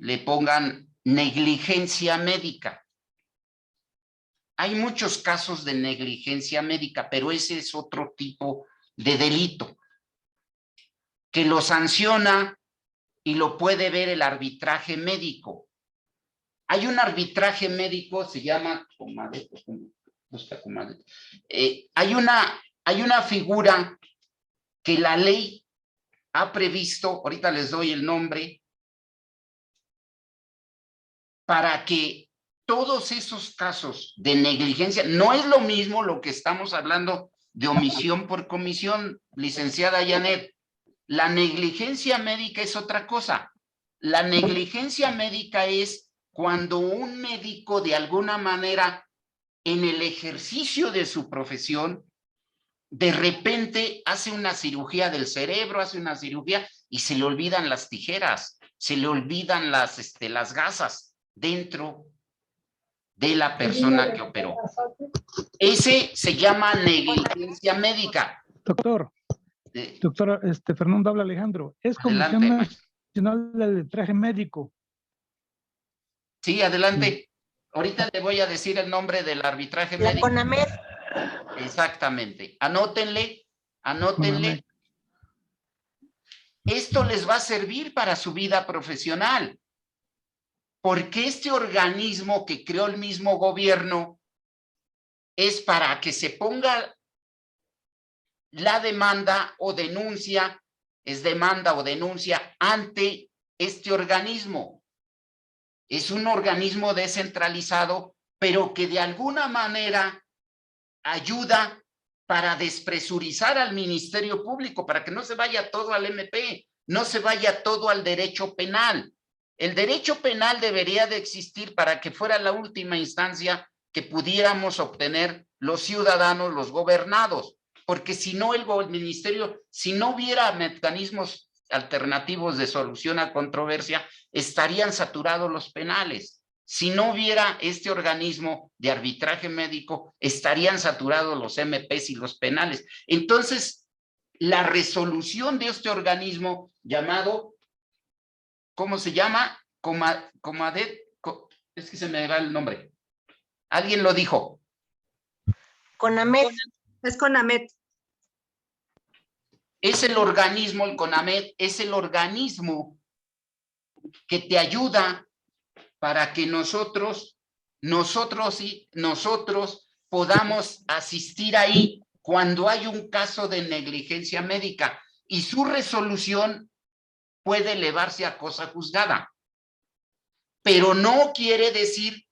S1: le pongan negligencia médica. Hay muchos casos de negligencia médica, pero ese es otro tipo de delito que lo sanciona y lo puede ver el arbitraje médico. Hay un arbitraje médico, se llama hay una figura que la ley ha previsto, ahorita les doy el nombre, para que todos esos casos de negligencia, no es lo mismo lo que estamos hablando de omisión por comisión, licenciada Janet. La negligencia médica es otra cosa. La negligencia médica es cuando un médico de alguna manera en el ejercicio de su profesión de repente hace una cirugía del cerebro, hace una cirugía y se le olvidan las tijeras, se le olvidan las gasas dentro de la persona que operó. Ese se llama negligencia médica.
S10: Doctor, Fernando habla Alejandro. Es Comisión
S1: Adelante.
S10: Nacional de Arbitraje Médico.
S1: Sí, adelante. Ahorita le voy a decir el nombre del arbitraje médico.
S7: CONAMED.
S1: Exactamente. Anótenle. Esto les va a servir para su vida profesional. Porque este organismo que creó el mismo gobierno es para que se ponga la demanda o denuncia, es demanda o denuncia ante este organismo. Es un organismo descentralizado, pero que de alguna manera ayuda para despresurizar al Ministerio Público, para que no se vaya todo al MP, no se vaya todo al derecho penal. El derecho penal debería de existir para que fuera la última instancia que pudiéramos obtener los ciudadanos, los gobernados, porque si no el ministerio, si no hubiera mecanismos alternativos de solución a controversia, estarían saturados los penales. Si no hubiera este organismo de arbitraje médico, estarían saturados los MPs y los penales. Entonces, la resolución de este organismo llamado, ¿cómo se llama? Comadet, es que se me va el nombre. ¿Alguien lo dijo?
S7: CONAMED.
S12: Es CONAMED.
S1: Es el organismo, el CONAMED, es el organismo que te ayuda para que nosotros podamos asistir ahí cuando hay un caso de negligencia médica y su resolución puede elevarse a cosa juzgada. Pero no quiere decir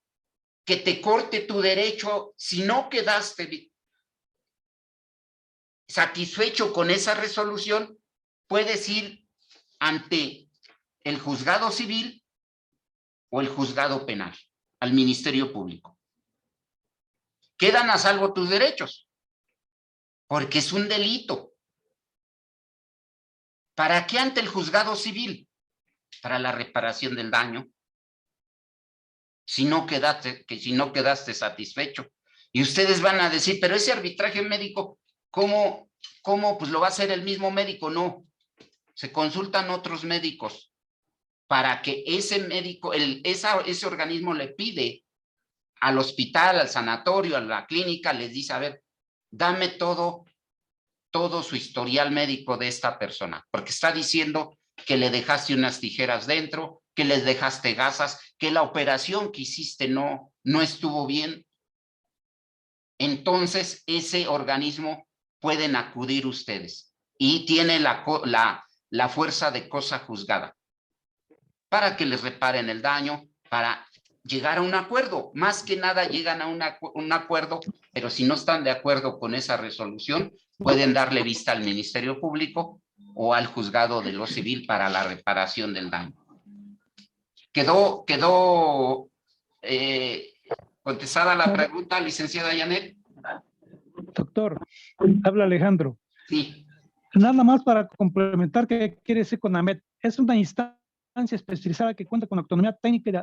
S1: que te corte tu derecho si no quedaste satisfecho con esa resolución, puedes ir ante el juzgado civil o el juzgado penal, al Ministerio Público. Quedan a salvo tus derechos, porque es un delito. ¿Para qué ante el juzgado civil? Para la reparación del daño. si no quedaste satisfecho. Y ustedes van a decir, pero ese arbitraje médico, ¿cómo pues lo va a hacer el mismo médico? No, se consultan otros médicos para que ese médico, ese organismo le pide al hospital, al sanatorio, a la clínica, les dice, a ver, dame todo su historial médico de esta persona, porque está diciendo que le dejaste unas tijeras dentro, que les dejaste gasas, que la operación que hiciste no estuvo bien. Entonces, ese organismo pueden acudir ustedes y tiene la fuerza de cosa juzgada para que les reparen el daño, para llegar a un acuerdo. Más que nada llegan a un acuerdo, pero si no están de acuerdo con esa resolución, pueden darle vista al Ministerio Público o al juzgado de lo civil para la reparación del daño. ¿Quedó contestada la pregunta, licenciada Janet?
S10: Doctor, habla Alejandro.
S1: Sí.
S10: Nada más para complementar, ¿qué quiere decir CONAMED? Es una instancia especializada que cuenta con autonomía técnica y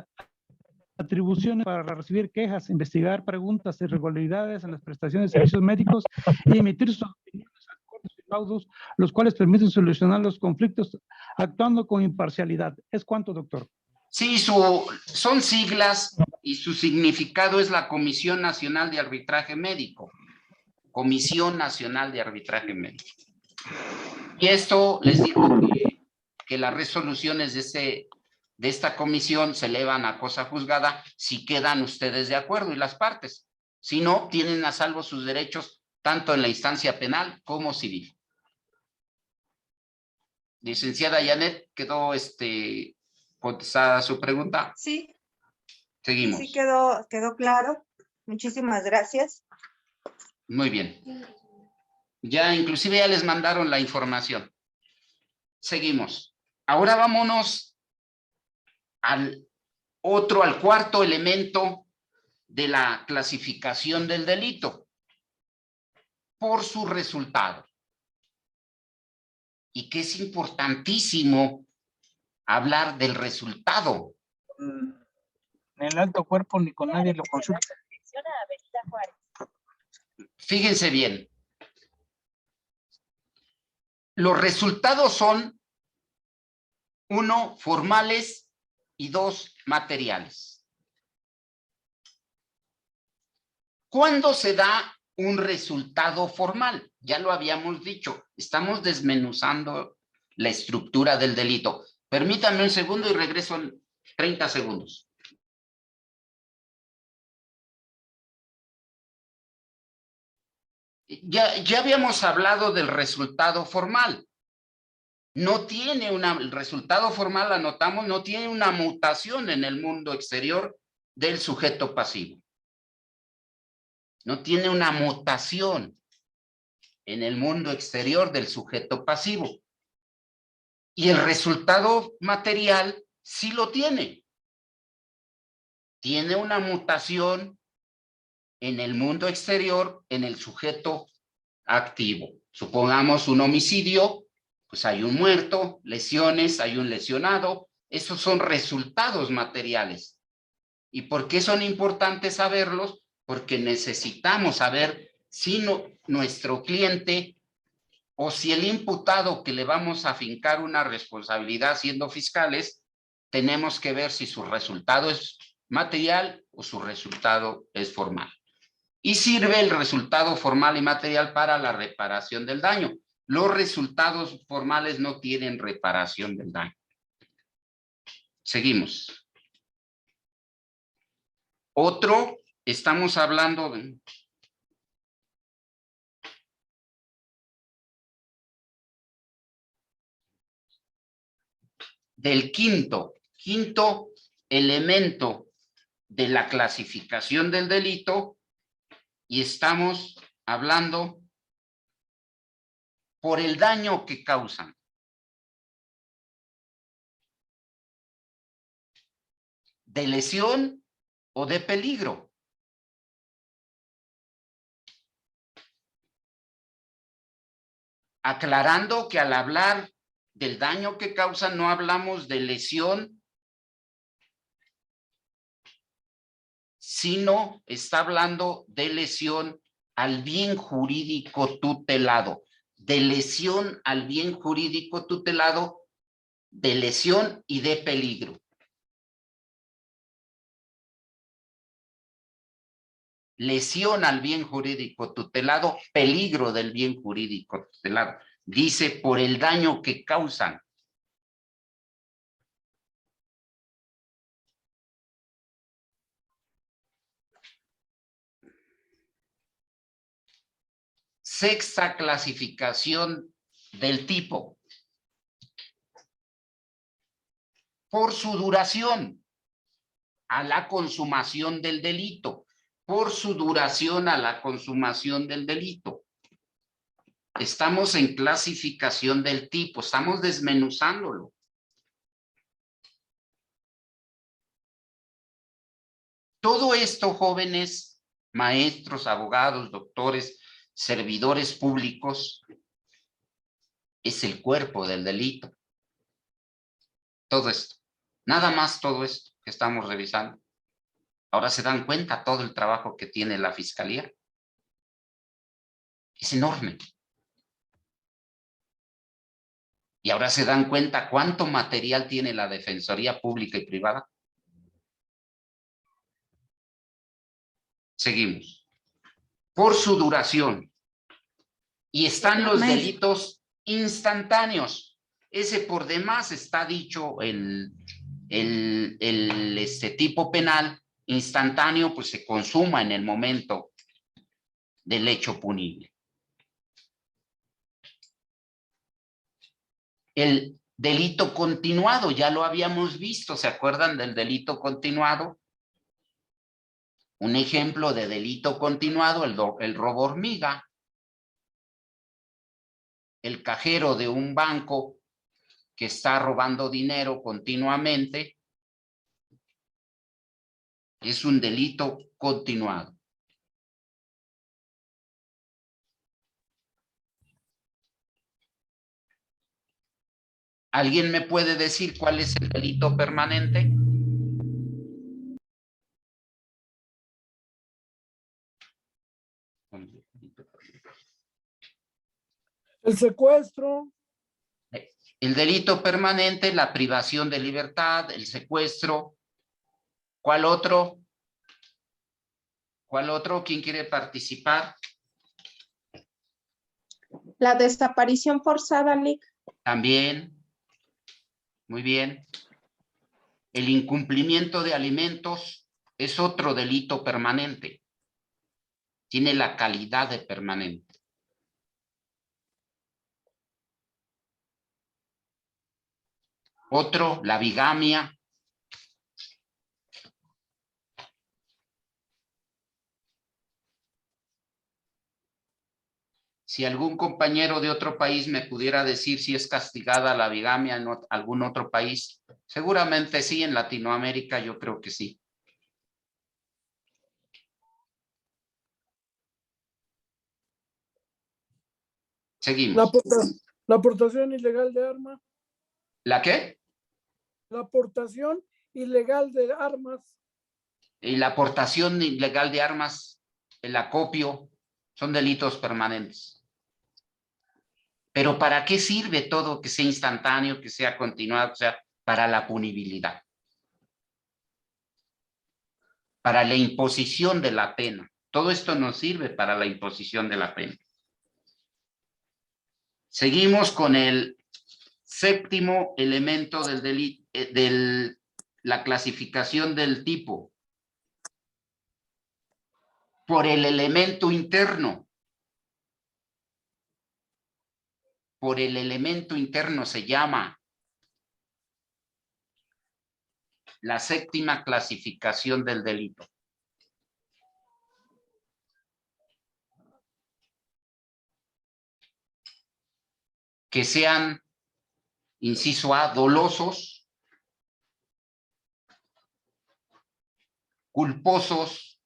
S10: atribuciones para recibir quejas, investigar preguntas de irregularidades en las prestaciones de servicios médicos y emitir sus opiniones, acuerdos y laudos, los cuales permiten solucionar los conflictos actuando con imparcialidad. ¿Es cuánto, doctor?
S1: Sí, son siglas y su significado es la Comisión Nacional de Arbitraje Médico. Comisión Nacional de Arbitraje Médico. Y esto les digo que las resoluciones de esta comisión se elevan a cosa juzgada si quedan ustedes de acuerdo y las partes. Si no, tienen a salvo sus derechos tanto en la instancia penal como civil. Licenciada Janet, ¿quedó contestada su pregunta?
S12: Sí.
S1: Seguimos.
S12: Sí, quedó claro. Muchísimas gracias.
S1: Muy bien. Ya inclusive ya les mandaron la información. Seguimos. Ahora vámonos al cuarto elemento de la clasificación del delito, por su resultado. Y que es importantísimo hablar del resultado.
S13: En el alto cuerpo ni con nadie lo consulta.
S1: Fíjense bien. Los resultados son 1, formales y 2, materiales. ¿Cuándo se da un resultado formal? Ya lo habíamos dicho, estamos desmenuzando la estructura del delito. Permítanme un segundo y regreso en 30 segundos. Ya habíamos hablado del resultado formal. El resultado formal, anotamos, no tiene una mutación en el mundo exterior del sujeto pasivo. No tiene una mutación en el mundo exterior del sujeto pasivo. Y el resultado material sí lo tiene. Tiene una mutación en el mundo exterior, en el sujeto activo. Supongamos un homicidio, pues hay un muerto, lesiones, hay un lesionado. Esos son resultados materiales. ¿Y por qué son importantes saberlos? Porque necesitamos saber si nuestro cliente o si el imputado que le vamos a afincar una responsabilidad siendo fiscales, tenemos que ver si su resultado es material o su resultado es formal. Y sirve el resultado formal y material para la reparación del daño. Los resultados formales no tienen reparación del daño. Seguimos. Otro, estamos hablando del quinto elemento de la clasificación del delito, y estamos hablando por el daño que causan. De lesión o de peligro. Aclarando que al hablar del daño que causan no hablamos de lesión sino está hablando de lesión al bien jurídico tutelado, de lesión al bien jurídico tutelado, de lesión y de peligro. Lesión al bien jurídico tutelado, peligro del bien jurídico tutelado. Dice por el daño que causan. Sexta clasificación del tipo. Por su duración a la consumación del delito. Por su duración a la consumación del delito. Estamos en clasificación del tipo, estamos desmenuzándolo. Todo esto, jóvenes, maestros, abogados, doctores, servidores públicos, es el cuerpo del delito. Todo esto, nada más todo esto que estamos revisando. Ahora se dan cuenta todo el trabajo que tiene la Fiscalía. Es enorme. Y ahora se dan cuenta cuánto material tiene la Defensoría Pública y Privada. Seguimos. Por su duración. Y están los delitos instantáneos. Ese por demás está dicho este tipo penal instantáneo, pues se consuma en el momento del hecho punible. El delito continuado, ya lo habíamos visto, ¿se acuerdan del delito continuado? Un ejemplo de delito continuado, el robo hormiga. El cajero de un banco que está robando dinero continuamente es un delito continuado. ¿Alguien me puede decir cuál es el delito permanente?
S14: El secuestro.
S1: El delito permanente, la privación de libertad, el secuestro. ¿Cuál otro? ¿Cuál otro? ¿Quién quiere participar?
S6: La desaparición forzada, Lic.
S1: También. Muy bien. El incumplimiento de alimentos es otro delito permanente. Tiene la calidad de permanente. Otro, la bigamia. Si algún compañero de otro país me pudiera decir si es castigada la bigamia en algún otro país, seguramente sí, en Latinoamérica yo creo que sí. Seguimos.
S14: La aportación ilegal de armas.
S1: ¿La qué?
S14: La aportación ilegal de armas.
S1: Y la aportación ilegal de armas, el acopio, son delitos permanentes. Pero ¿para qué sirve todo que sea instantáneo, que sea continuado? O sea, para la punibilidad. Para la imposición de la pena. Todo esto nos sirve para la imposición de la pena. Seguimos con el séptimo elemento del delito, la clasificación del tipo. Por el elemento interno. Por el elemento interno se llama la séptima clasificación del delito. Que sean, inciso A, dolosos, culposos,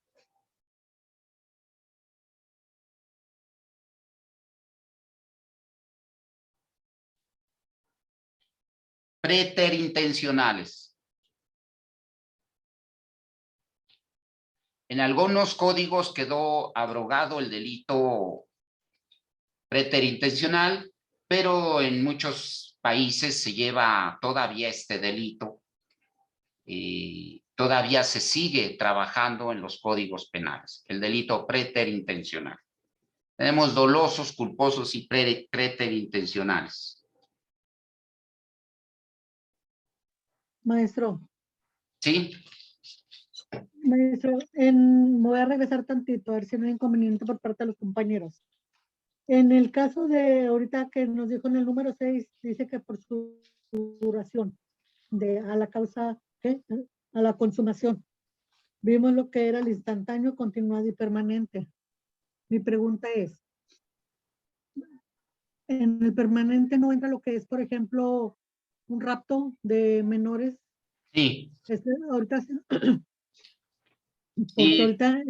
S1: preterintencionales. En algunos códigos quedó abrogado el delito preterintencional, pero en muchos países se lleva todavía este delito. Todavía se sigue trabajando en los códigos penales, el delito preterintencional. Tenemos dolosos, culposos y preterintencionales.
S11: Maestro,
S1: ¿Sí?
S11: maestro, me voy a regresar tantito, a ver si no hay inconveniente por parte de los compañeros. En el caso de ahorita que nos dijo en el número 6, dice que por su duración a la causa, ¿qué? A la consumación. Vimos lo que era el instantáneo, continuado y permanente. Mi pregunta es, en el permanente no entra lo que es, por ejemplo, un rapto de menores.
S1: Sí.
S11: Ahorita, porque
S1: Sí.
S11: ahorita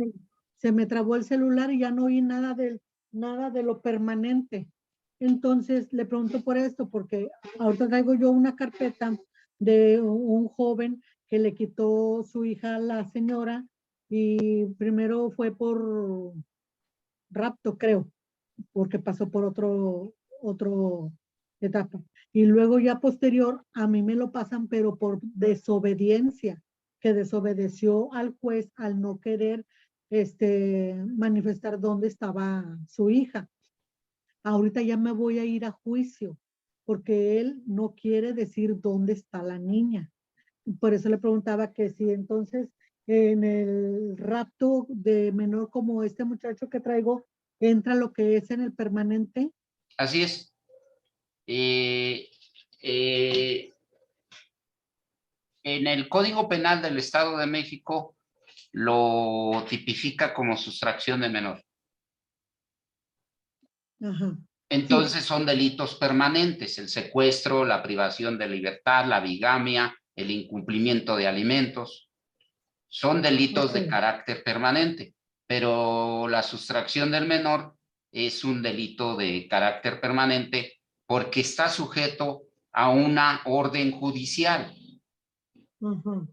S11: se me trabó el celular y ya no oí nada de lo permanente. Entonces le pregunto por esto, porque ahorita traigo yo una carpeta de un joven que le quitó su hija a la señora y primero fue por rapto, creo, porque pasó por otro etapa. Y luego ya posterior a mí me lo pasan, pero por desobediencia, que desobedeció al juez al no querer manifestar dónde estaba su hija. Ahorita ya me voy a ir a juicio, porque él no quiere decir dónde está la niña. Por eso le preguntaba que si entonces en el rapto de menor como este muchacho que traigo, entra lo que es en el permanente.
S1: Así es. En el Código Penal del Estado de México lo tipifica como sustracción de menor.
S11: Ajá.
S1: Entonces son delitos permanentes: el secuestro, la privación de libertad, la bigamia, el incumplimiento de alimentos. Son delitos de carácter permanente, pero la sustracción del menor es un delito de carácter permanente porque está sujeto a una orden judicial.
S11: Ajá.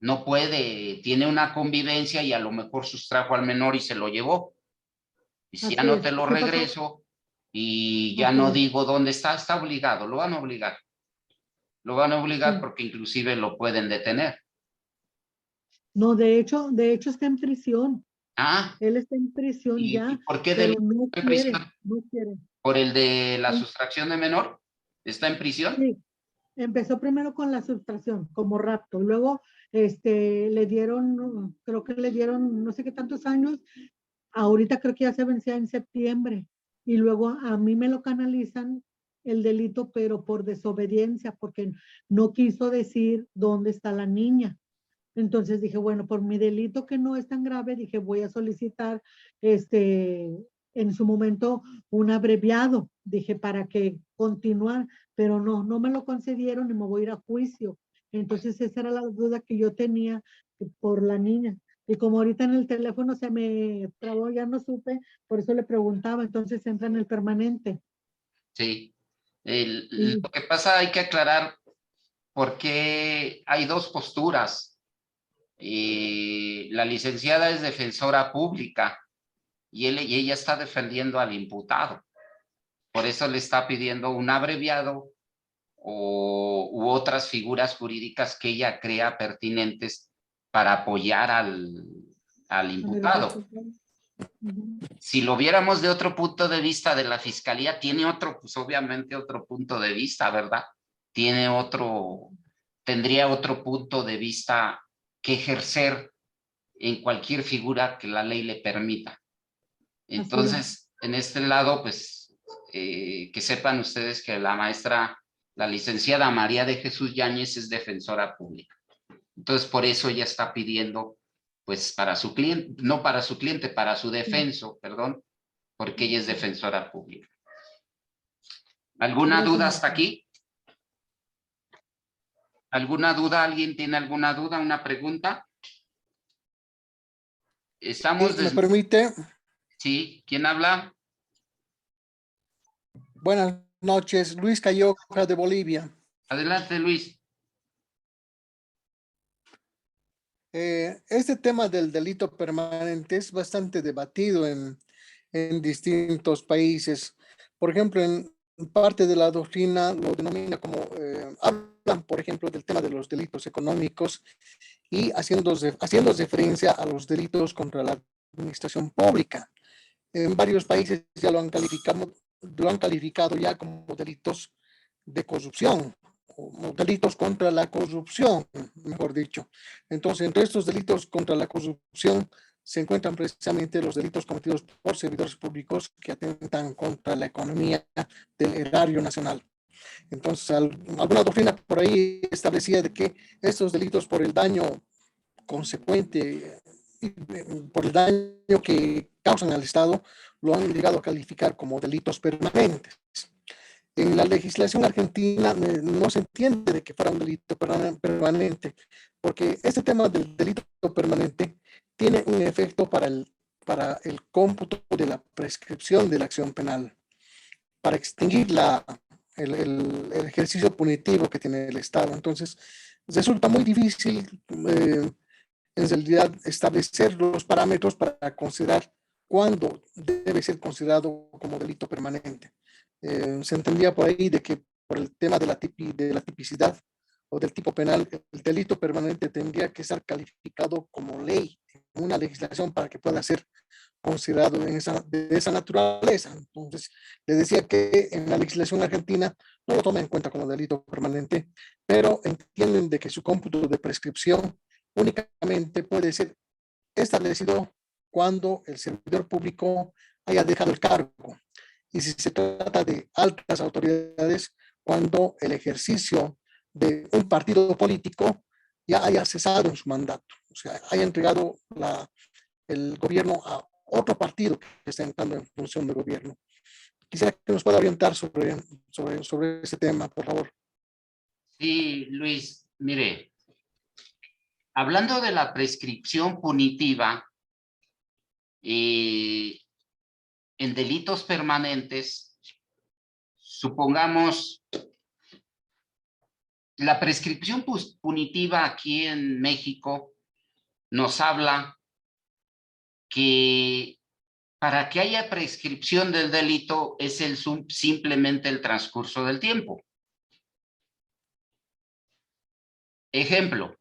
S1: No puede, tiene una convivencia y a lo mejor sustrajo al menor y se lo llevó. Y si ya no te lo regreso y ya no digo dónde está, está obligado, lo van a obligar. Lo van a obligar porque inclusive lo pueden detener.
S11: No, de hecho está en prisión.
S1: Ah.
S11: Él está en prisión ya.
S1: ¿Y por qué
S11: pero
S1: delito
S11: no
S1: está en
S11: quiere,
S1: prisión?
S11: no quiere.
S1: ¿Por el de la sustracción de menor? ¿Está en prisión?
S11: Sí. Empezó primero con la sustracción, como rapto. Luego le dieron, creo que le dieron no sé qué tantos años. Ahorita creo que ya se vencía en septiembre. Y luego a mí me lo canalizan el delito, pero por desobediencia, porque no quiso decir dónde está la niña. Entonces dije, bueno, por mi delito que no es tan grave, dije, voy a solicitar en su momento un abreviado, dije, para que continuar, pero no me lo concedieron y me voy a ir a juicio. Entonces esa era la duda que yo tenía por la niña. Y como ahorita en el teléfono se me trabó, ya no supe, por eso le preguntaba, entonces entra en el permanente.
S1: Sí. Lo que pasa, hay que aclarar por qué hay dos posturas. La licenciada es defensora pública y ella está defendiendo al imputado. Por eso le está pidiendo un abreviado u otras figuras jurídicas que ella crea pertinentes para apoyar al imputado. Si lo viéramos de otro punto de vista de la fiscalía, tiene otro, pues obviamente otro punto de vista, ¿verdad? Tendría otro punto de vista que ejercer en cualquier figura que la ley le permita. Entonces, en este lado, pues, que sepan ustedes que la licenciada María de Jesús Yáñez es defensora pública. Entonces, por eso ella está pidiendo, pues, para su cliente, no para su cliente, para su defenso, perdón, porque ella es defensora pública. ¿Alguna duda hasta aquí? ¿Alguna duda? ¿Alguien tiene alguna duda, una pregunta? Estamos...
S15: ¿Me permite?
S1: Sí, ¿quién habla?
S15: Buenas noches, Luis Cayoca de Bolivia.
S1: Adelante, Luis.
S15: Este tema del delito permanente es bastante debatido en distintos países. Por ejemplo, en parte de la doctrina lo denomina como, hablan, por ejemplo, del tema de los delitos económicos y haciendo referencia a los delitos contra la administración pública. En varios países ya lo han calificado ya como delitos de corrupción, o delitos contra la corrupción, mejor dicho. Entonces, entre estos delitos contra la corrupción se encuentran precisamente los delitos cometidos por servidores públicos que atentan contra la economía del erario nacional. Entonces, alguna doctrina por ahí establecía de que estos delitos por el daño consecuente, por el daño que causan al Estado, lo han llegado a calificar como delitos permanentes. En la legislación argentina no se entiende de que fuera un delito permanente, porque este tema del delito permanente tiene un efecto para el cómputo de la prescripción de la acción penal, para extinguir el ejercicio punitivo que tiene el Estado. Entonces, resulta muy difícil en realidad establecer los parámetros para considerar cuándo debe ser considerado como delito permanente. Se entendía por ahí de que por el tema de la tipicidad o del tipo penal, el delito permanente tendría que estar calificado como ley en una legislación para que pueda ser considerado de esa naturaleza. Entonces, le decía que en la legislación argentina no lo toma en cuenta como delito permanente, pero entienden de que su cómputo de prescripción únicamente puede ser establecido cuando el servidor público haya dejado el cargo. Y si se trata de altas autoridades, cuando el ejercicio de un partido político ya haya cesado en su mandato, o sea, haya entregado el gobierno a otro partido que está entrando en función de gobierno. Quisiera que nos pueda orientar sobre ese tema, por favor.
S1: Sí, Luis, mire, hablando de la prescripción punitiva en delitos permanentes, supongamos, la prescripción punitiva aquí en México nos habla que para que haya prescripción del delito es simplemente el transcurso del tiempo. Ejemplo,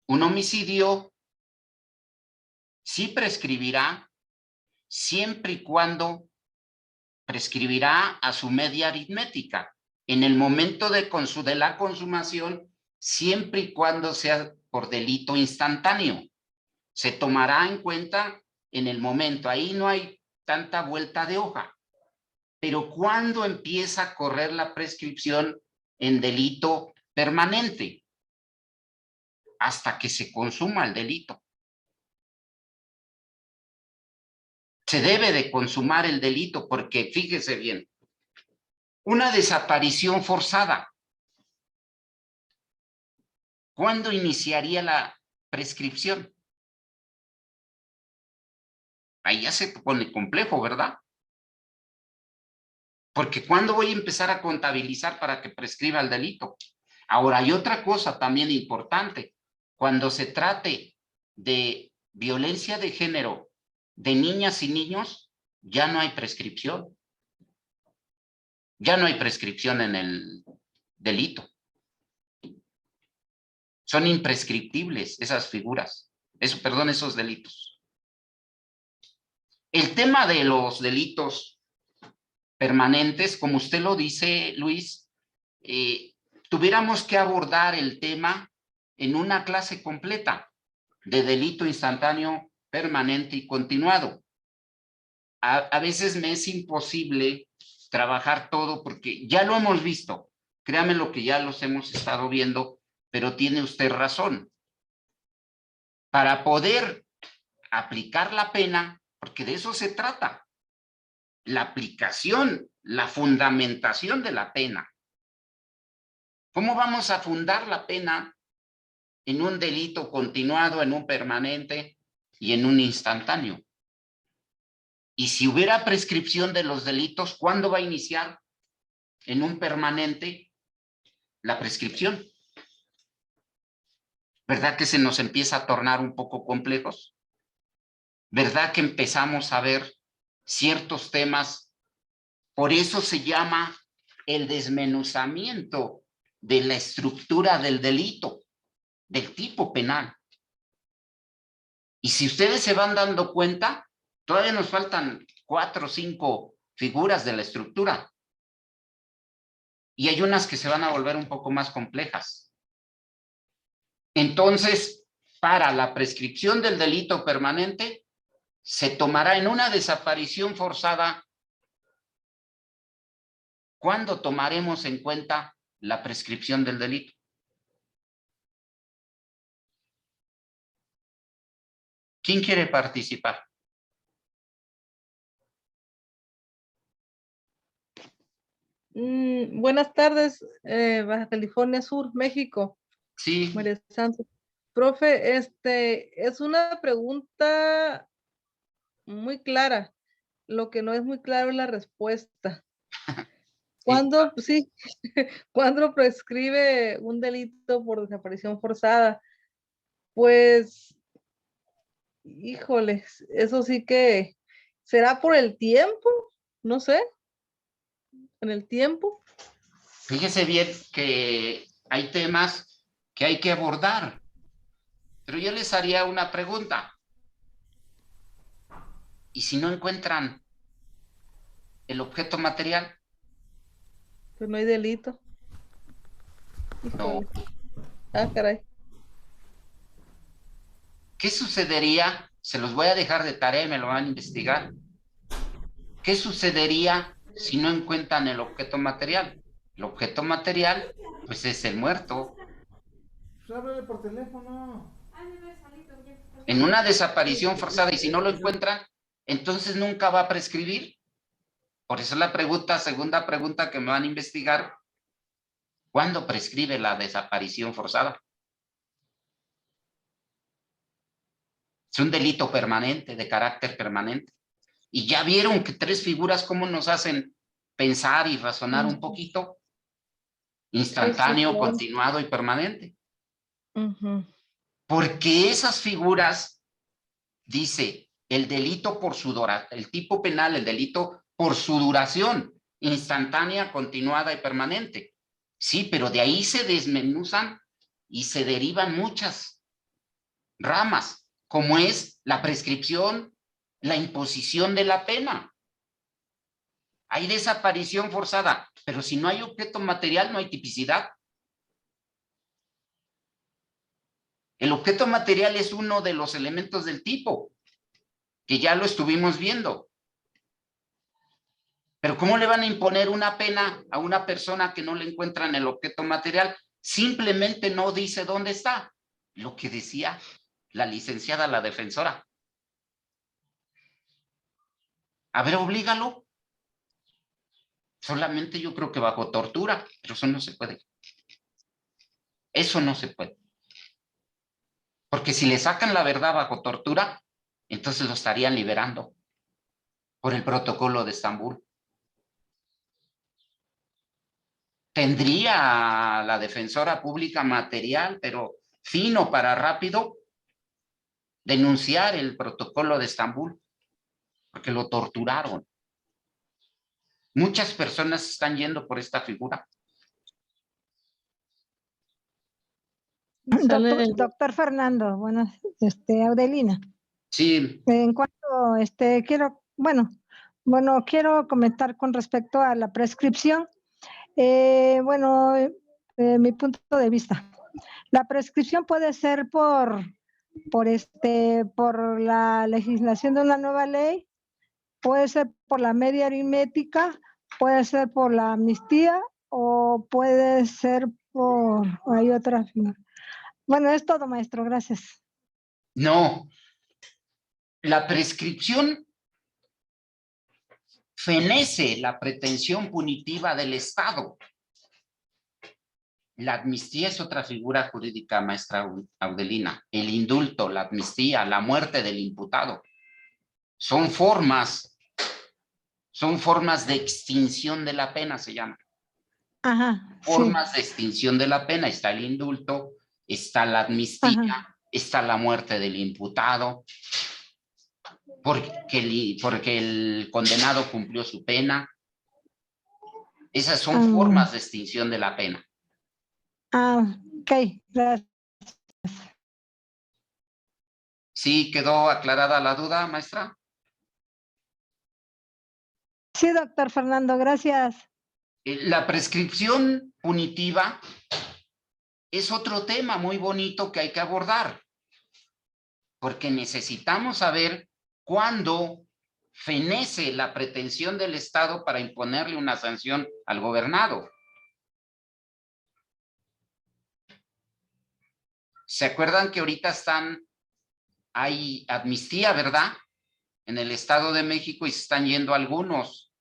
S1: un homicidio sí prescribirá siempre y cuando prescribirá a su media aritmética en el momento de la consumación, siempre y cuando sea por delito instantáneo. Se tomará en cuenta en el momento. Ahí no hay tanta vuelta de hoja. Pero ¿cuándo empieza a correr la prescripción en delito permanente? Hasta que se consuma el delito. Se debe de consumar el delito porque, fíjese bien, una desaparición forzada, ¿cuándo iniciaría la prescripción? Ahí ya se pone complejo, ¿verdad? Porque ¿cuándo voy a empezar a contabilizar para que prescriba el delito? Ahora, hay otra cosa también importante. Cuando se trate de violencia de género de niñas y niños, ya no hay prescripción. Ya no hay prescripción en el delito. Son imprescriptibles esas figuras, esos delitos. El tema de los delitos permanentes, como usted lo dice, Luis, tuviéramos que abordar el tema en una clase completa de delito instantáneo, permanente y continuado. A veces me es imposible trabajar todo porque ya lo hemos visto. Créame lo que ya los hemos estado viendo, pero tiene usted razón. Para poder aplicar la pena, porque de eso se trata, la aplicación, la fundamentación de la pena. ¿Cómo vamos a fundar la pena en un delito continuado, en un permanente y en un instantáneo? Y si hubiera prescripción de los delitos, ¿cuándo va a iniciar en un permanente la prescripción? ¿Verdad que se nos empieza a tornar un poco complejos? ¿Verdad que empezamos a ver ciertos temas? Por eso se llama el desmenuzamiento de la estructura del delito, del tipo penal. Y si ustedes se van dando cuenta, todavía nos faltan 4 o 5 figuras de la estructura. Y hay unas que se van a volver un poco más complejas. Entonces, para la prescripción del delito permanente, se tomará en una desaparición forzada. ¿Cuándo tomaremos en cuenta la prescripción del delito? ¿Quién quiere participar?
S16: Buenas tardes, Baja California Sur, México.
S1: Sí.
S16: María Santos. Profe, es una pregunta muy clara. Lo que no es muy claro es la respuesta. ¿Cuándo, sí, cuándo prescribe un delito por desaparición forzada? Pues, híjoles, eso sí que será por el tiempo, no sé, en el tiempo.
S1: Fíjese bien que hay temas que hay que abordar, pero yo les haría una pregunta. ¿Y si no encuentran el objeto material?
S16: Pues no hay delito.
S1: No.
S16: Ah, caray.
S1: ¿Qué sucedería? Se los voy a dejar de tarea y me lo van a investigar. ¿Qué sucedería si no encuentran el objeto material? El objeto material, pues es el muerto.
S3: Pues háblale por teléfono.
S1: En una desaparición forzada, y si no lo encuentran, entonces nunca va a prescribir. Por eso la pregunta, segunda pregunta que me van a investigar, ¿cuándo prescribe la desaparición forzada? Es un delito permanente, de carácter permanente. Y ya vieron que 3 figuras cómo nos hacen pensar y razonar un poquito. Instantáneo,
S16: Sí, claro.
S1: continuado y permanente. Porque esas figuras, dice, el delito por su duración, el tipo penal, el delito por su duración, instantánea, continuada y permanente. Sí, pero de ahí se desmenuzan y se derivan muchas ramas, como es la prescripción, la imposición de la pena. Hay desaparición forzada, pero si no hay objeto material, no hay tipicidad. El objeto material es uno de los elementos del tipo, que ya lo estuvimos viendo. Pero ¿cómo le van a imponer una pena a una persona que no le encuentran el objeto material? Simplemente no dice dónde está. Lo que decía la licenciada, la defensora. A ver, oblígalo. Solamente yo creo que bajo tortura, pero eso no se puede. Eso no se puede. Porque si le sacan la verdad bajo tortura, entonces lo estarían liberando por el protocolo de Estambul. Tendría la defensora pública material, pero fino para rápido, denunciar el protocolo de Estambul, porque lo torturaron. Muchas personas están yendo por esta figura.
S2: Doctor Fernando, bueno, Audelina.
S1: Sí.
S2: En cuanto, quiero comentar con respecto a la prescripción. Mi punto de vista. La prescripción puede ser por la legislación de una nueva ley, puede ser por la media aritmética, puede ser por la amnistía o puede ser por, hay otra figura. Bueno, es todo, maestro, gracias.
S1: No, la prescripción fenece la pretensión punitiva del Estado. La amnistía es otra figura jurídica, maestra Audelina. El indulto, la amnistía, la muerte del imputado. Son formas de extinción de la pena, se llama.
S2: Ajá.
S1: Formas de extinción de la pena. Está el indulto, está la amnistía, está la muerte del imputado, porque el condenado cumplió su pena. Esas son formas de extinción de la pena.
S2: Ok, gracias.
S1: ¿Sí quedó aclarada la duda, maestra?
S2: Sí, doctor Fernando, gracias.
S1: La prescripción punitiva es otro tema muy bonito que hay que abordar, porque necesitamos saber cuándo fenece la pretensión del Estado para imponerle una sanción al gobernado. ¿Se acuerdan que ahorita hay amnistía, verdad? En el Estado de México, y se están yendo algunos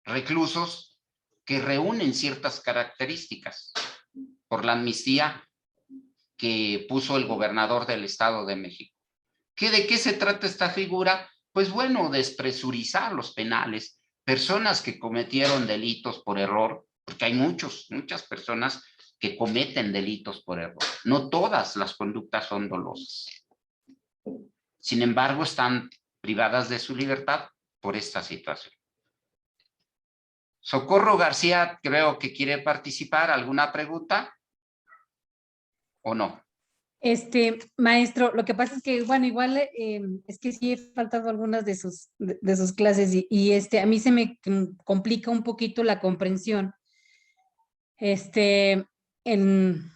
S1: reclusos que reúnen ciertas características por la amnistía que puso el gobernador del Estado de México. ¿De qué se trata esta figura? Pues bueno, despresurizar los penales, personas que cometieron delitos por error, porque hay muchas personas que cometen delitos por error. No todas las conductas son dolosas. Sin embargo, están privadas de su libertad por esta situación. Socorro García, creo que quiere participar. ¿Alguna pregunta? ¿O no?
S17: Maestro, lo que pasa es que, bueno, igual es que sí he faltado algunas de sus clases y a mí se me complica un poquito la comprensión. En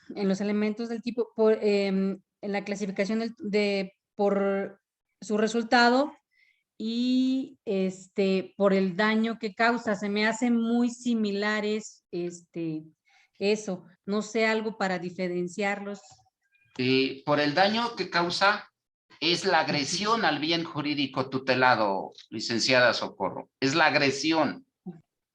S17: los elementos del tipo, en la clasificación por su resultado y por el daño que causa, se me hacen muy similares, eso, no sé, algo para diferenciarlos.
S1: Por el daño que causa es la agresión al bien jurídico tutelado, licenciada Socorro. Es la agresión.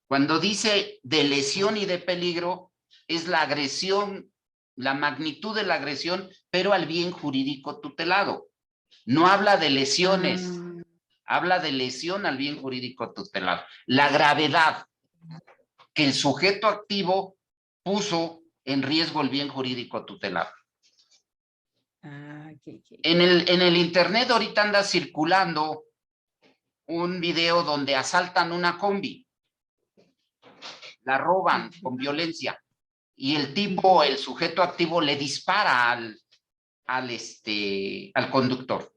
S1: Cuando dice de lesión y de peligro, es la agresión, la magnitud de la agresión, pero al bien jurídico tutelado. No habla de lesiones, habla de lesión al bien jurídico tutelado. La gravedad que el sujeto activo puso en riesgo el bien jurídico tutelado. En el internet ahorita anda circulando un video donde asaltan una combi, la roban con violencia y el sujeto activo le dispara al conductor.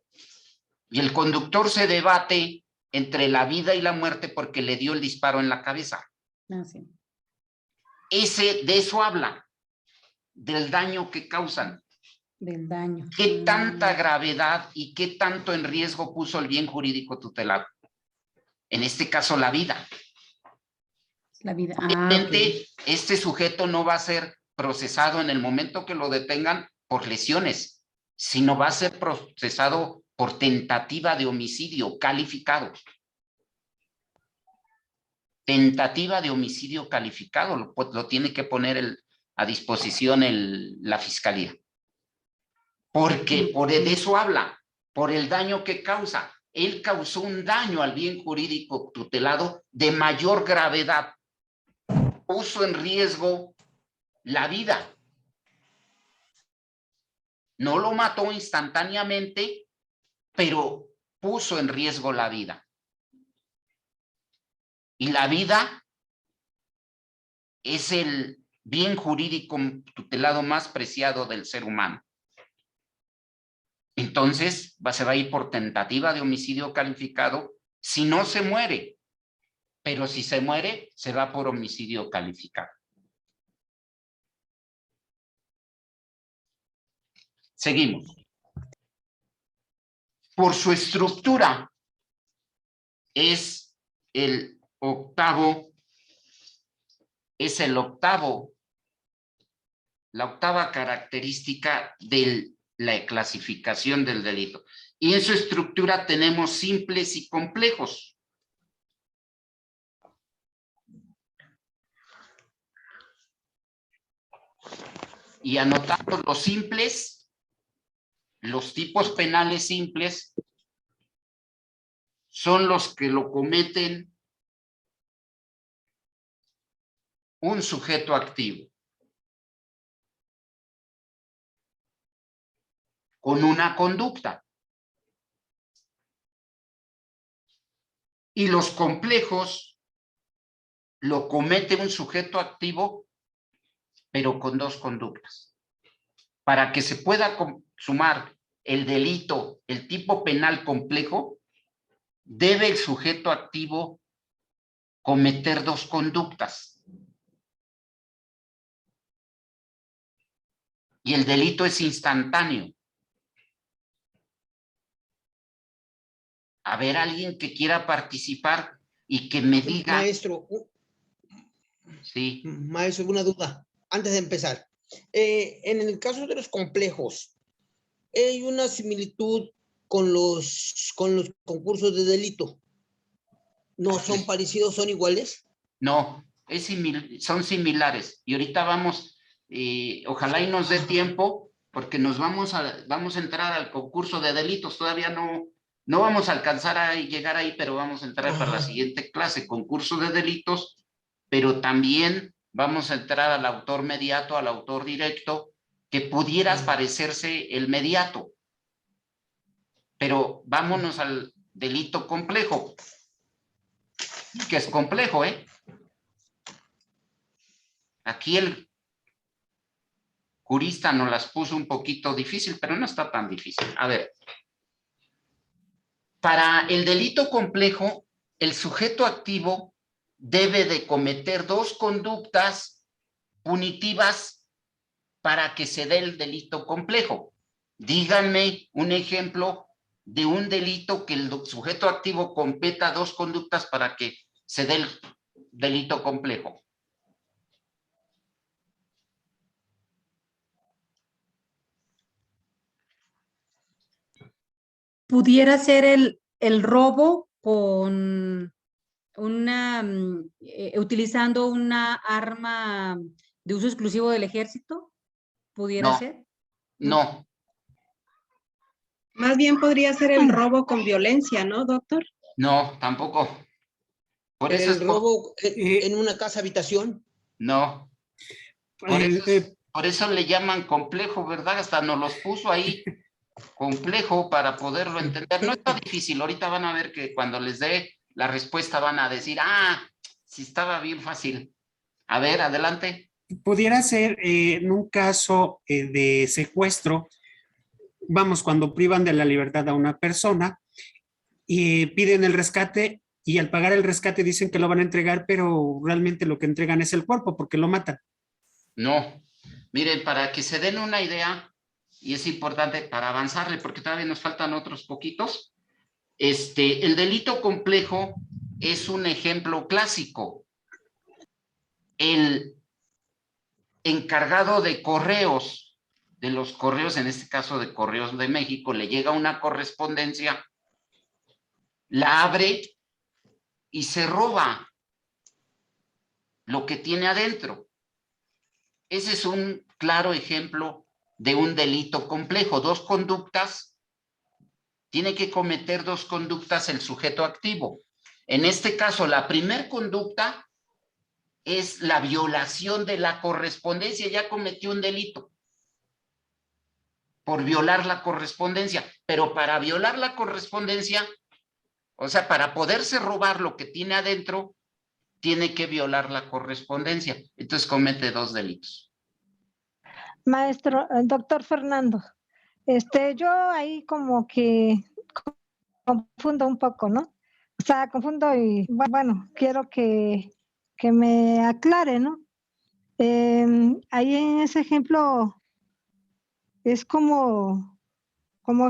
S1: Y el conductor se debate entre la vida y la muerte porque le dio el disparo en la cabeza.
S17: Sí.
S1: De eso habla, del daño que causan.
S17: Del daño.
S1: ¿Qué tanta gravedad y qué tanto en riesgo puso el bien jurídico tutelado? En este caso, la vida.
S17: La vida.
S1: Obviamente, este sujeto no va a ser procesado en el momento que lo detengan por lesiones, sino va a ser procesado por tentativa de homicidio calificado. Tentativa de homicidio calificado, lo tiene que poner a disposición la fiscalía. Porque de eso habla, por el daño que causa. Él causó un daño al bien jurídico tutelado de mayor gravedad. Puso en riesgo la vida. No lo mató instantáneamente, pero puso en riesgo la vida. Y la vida es el bien jurídico tutelado más preciado del ser humano. Entonces, se va a ir por tentativa de homicidio calificado si no se muere. Pero si se muere, se va por homicidio calificado. Seguimos. Por su estructura, es la octava característica de la clasificación del delito. Y en su estructura tenemos simples y complejos. Y anotando los simples, los tipos penales simples son los que lo cometen un sujeto activo. con una conducta. Y los complejos lo comete un sujeto activo, pero con dos conductas. Para que se pueda consumar el delito, el tipo penal complejo, debe el sujeto activo cometer dos conductas. Y el delito es instantáneo. A ver, alguien que quiera participar y que me diga...
S8: Maestro,
S1: sí.
S8: Maestro, una duda, antes de empezar. En el caso de los complejos, ¿hay una similitud con los concursos de delito? ¿No son parecidos, son iguales?
S1: No, son similares. Y ahorita vamos, ojalá y nos dé tiempo, porque nos vamos a entrar al concurso de delitos. Todavía no vamos a alcanzar a llegar ahí, pero vamos a entrar para la siguiente clase, concurso de delitos, pero también vamos a entrar al autor mediato, al autor directo, que pudiera parecerse el mediato. Pero vámonos al delito complejo, que es complejo, ¿eh? Aquí el jurista nos las puso un poquito difícil, pero no está tan difícil. A ver, para el delito complejo, el sujeto activo debe de cometer dos conductas punitivas para que se dé el delito complejo. Díganme un ejemplo de un delito que el sujeto activo cometa dos conductas para que se dé el delito complejo.
S17: Pudiera ser el robo con utilizando una arma de uso exclusivo del ejército. ¿Pudiera ser?
S1: No.
S6: Más bien podría ser el robo con violencia, ¿no, doctor?
S1: No, tampoco. Por eso
S8: ¿El robo en una casa habitación?
S1: No. Por eso le llaman complejo, ¿verdad? Hasta nos los puso ahí. Complejo para poderlo entender. No está difícil. Ahorita van a ver que cuando les dé la respuesta van a decir, sí estaba bien fácil. A ver, adelante.
S18: Pudiera ser en un caso de secuestro, vamos, cuando privan de la libertad a una persona y piden el rescate y al pagar el rescate dicen que lo van a entregar, pero realmente lo que entregan es el cuerpo porque lo matan.
S1: No. Miren, para que se den una idea, y es importante para avanzarle porque todavía nos faltan otros poquitos, el delito complejo es un ejemplo clásico. El encargado de correos, de los correos, en este caso de Correos de México, le llega una correspondencia, la abre y se roba lo que tiene adentro. Ese es un claro ejemplo de un delito complejo. Dos conductas, tiene que cometer dos conductas el sujeto activo. En este caso, la primera conducta es la violación de la correspondencia. Ya cometió un delito por violar la correspondencia, pero para violar la correspondencia, o sea, para poderse robar lo que tiene adentro, tiene que violar la correspondencia. Entonces comete dos delitos.
S2: Maestro, doctor Fernando, yo ahí como que confundo un poco, ¿no? O sea, confundo y bueno, quiero que me aclare, ¿no? Ahí en ese ejemplo es como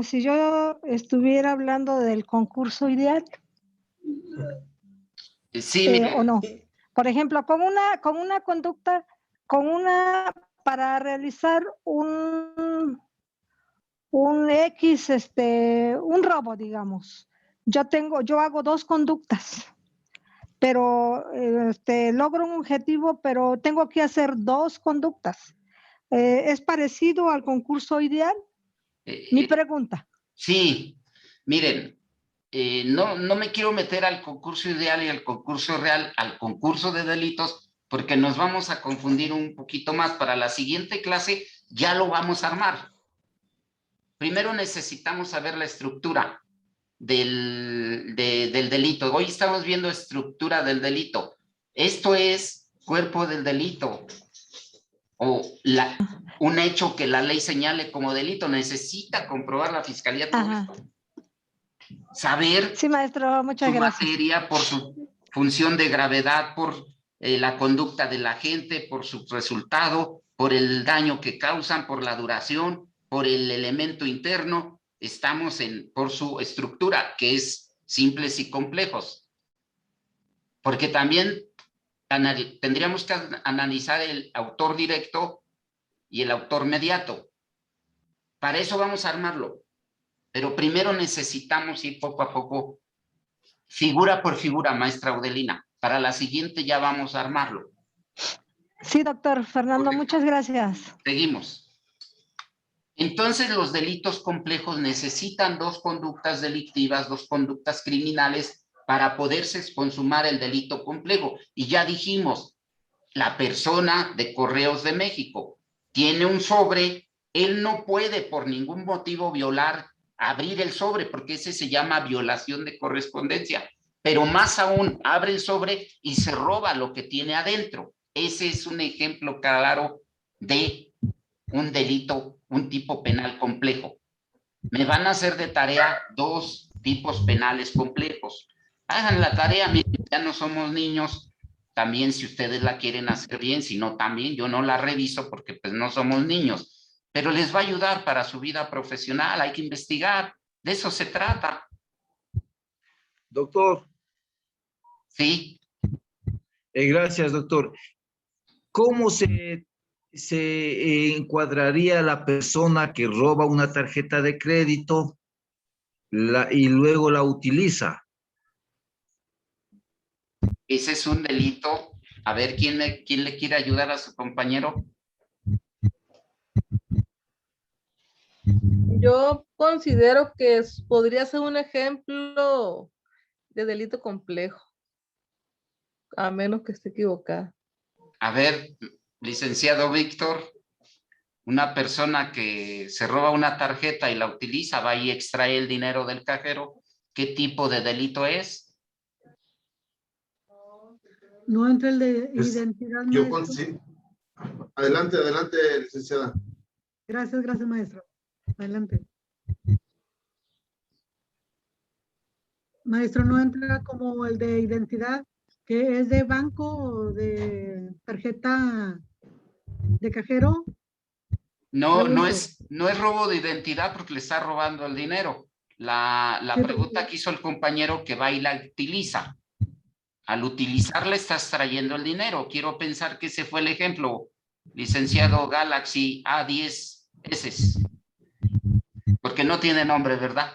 S2: si yo estuviera hablando del concurso ideal.
S1: Sí, mire.
S2: ¿O no? Por ejemplo, con una conducta, para realizar un robo, digamos. Yo hago dos conductas, pero logro un objetivo, pero tengo que hacer dos conductas. ¿Es parecido al concurso ideal? Mi pregunta.
S1: Sí, miren, no me quiero meter al concurso ideal y al concurso real, al concurso de delitos, porque nos vamos a confundir un poquito más. Para la siguiente clase ya lo vamos a armar. primero necesitamos saber la estructura del delito. Hoy estamos viendo estructura del delito. Esto es cuerpo del delito o un hecho que la ley señale como delito. Necesita comprobar la fiscalía todo esto. Saber
S2: sí, maestro, muchas
S1: su
S2: gracias.
S1: materia por su función de gravedad, por la conducta de la gente, por su resultado, por el daño que causan, por la duración, por el elemento interno. Estamos por su estructura, que es simples y complejos. Porque también tendríamos que analizar el autor directo y el autor mediato. Para eso vamos a armarlo. Pero primero necesitamos ir poco a poco, figura por figura, maestra Odelina. Para la siguiente ya vamos a armarlo.
S2: Sí, doctor Fernando, muchas gracias.
S1: Seguimos. Entonces, los delitos complejos necesitan dos conductas delictivas, dos conductas criminales para poderse consumar el delito complejo. Y ya dijimos, la persona de Correos de México tiene un sobre, él no puede por ningún motivo abrir el sobre, porque ese se llama violación de correspondencia. Pero más aún, abre el sobre y se roba lo que tiene adentro. Ese es un ejemplo claro de un delito, un tipo penal complejo. Me van a hacer de tarea dos tipos penales complejos. Hagan la tarea, miren, ya no somos niños. También si ustedes la quieren hacer bien, si no también, yo no la reviso porque pues no somos niños. Pero les va a ayudar para su vida profesional, hay que investigar, de eso se trata.
S19: Doctor.
S1: Sí.
S19: Gracias, doctor. ¿Cómo se encuadraría la persona que roba una tarjeta de crédito y luego la utiliza?
S1: Ese es un delito. A ver, ¿quién le quiere ayudar a su compañero?
S16: Yo considero que podría ser un ejemplo de delito complejo, a menos que esté equivocada.
S1: A ver, licenciado Víctor, una persona que se roba una tarjeta y la utiliza, va y extrae el dinero del cajero, ¿qué tipo de delito es?
S11: No entra el de identidad, maestro.
S5: Sí. Adelante, licenciada.
S11: Gracias, maestro. Adelante. Maestro, ¿no entra como el de identidad, que es de banco o de tarjeta de cajero?
S1: No es robo de identidad porque le está robando el dinero. La pregunta que hizo el compañero que va y la utiliza. Al utilizarla estás trayendo el dinero. Quiero pensar que ese fue el ejemplo. Licenciado Galaxy A10S. Porque no tiene nombre, ¿verdad?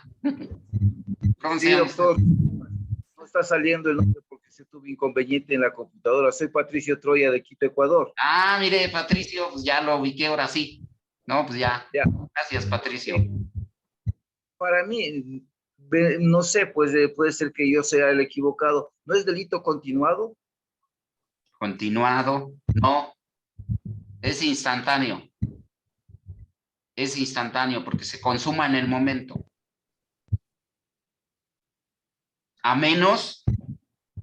S1: ¿Cómo se llama?
S19: Doctor. No está saliendo el nombre porque se tuvo inconveniente en la computadora. Soy Patricio Troya de Quito, Ecuador.
S1: Ah, mire, Patricio, pues ya lo ubiqué ahora sí. No, pues ya. Gracias, Patricio.
S19: Para mí, no sé, pues puede ser que yo sea el equivocado. ¿No es delito continuado?
S1: Continuado, no. Es instantáneo. Es instantáneo porque se consuma en el momento. A menos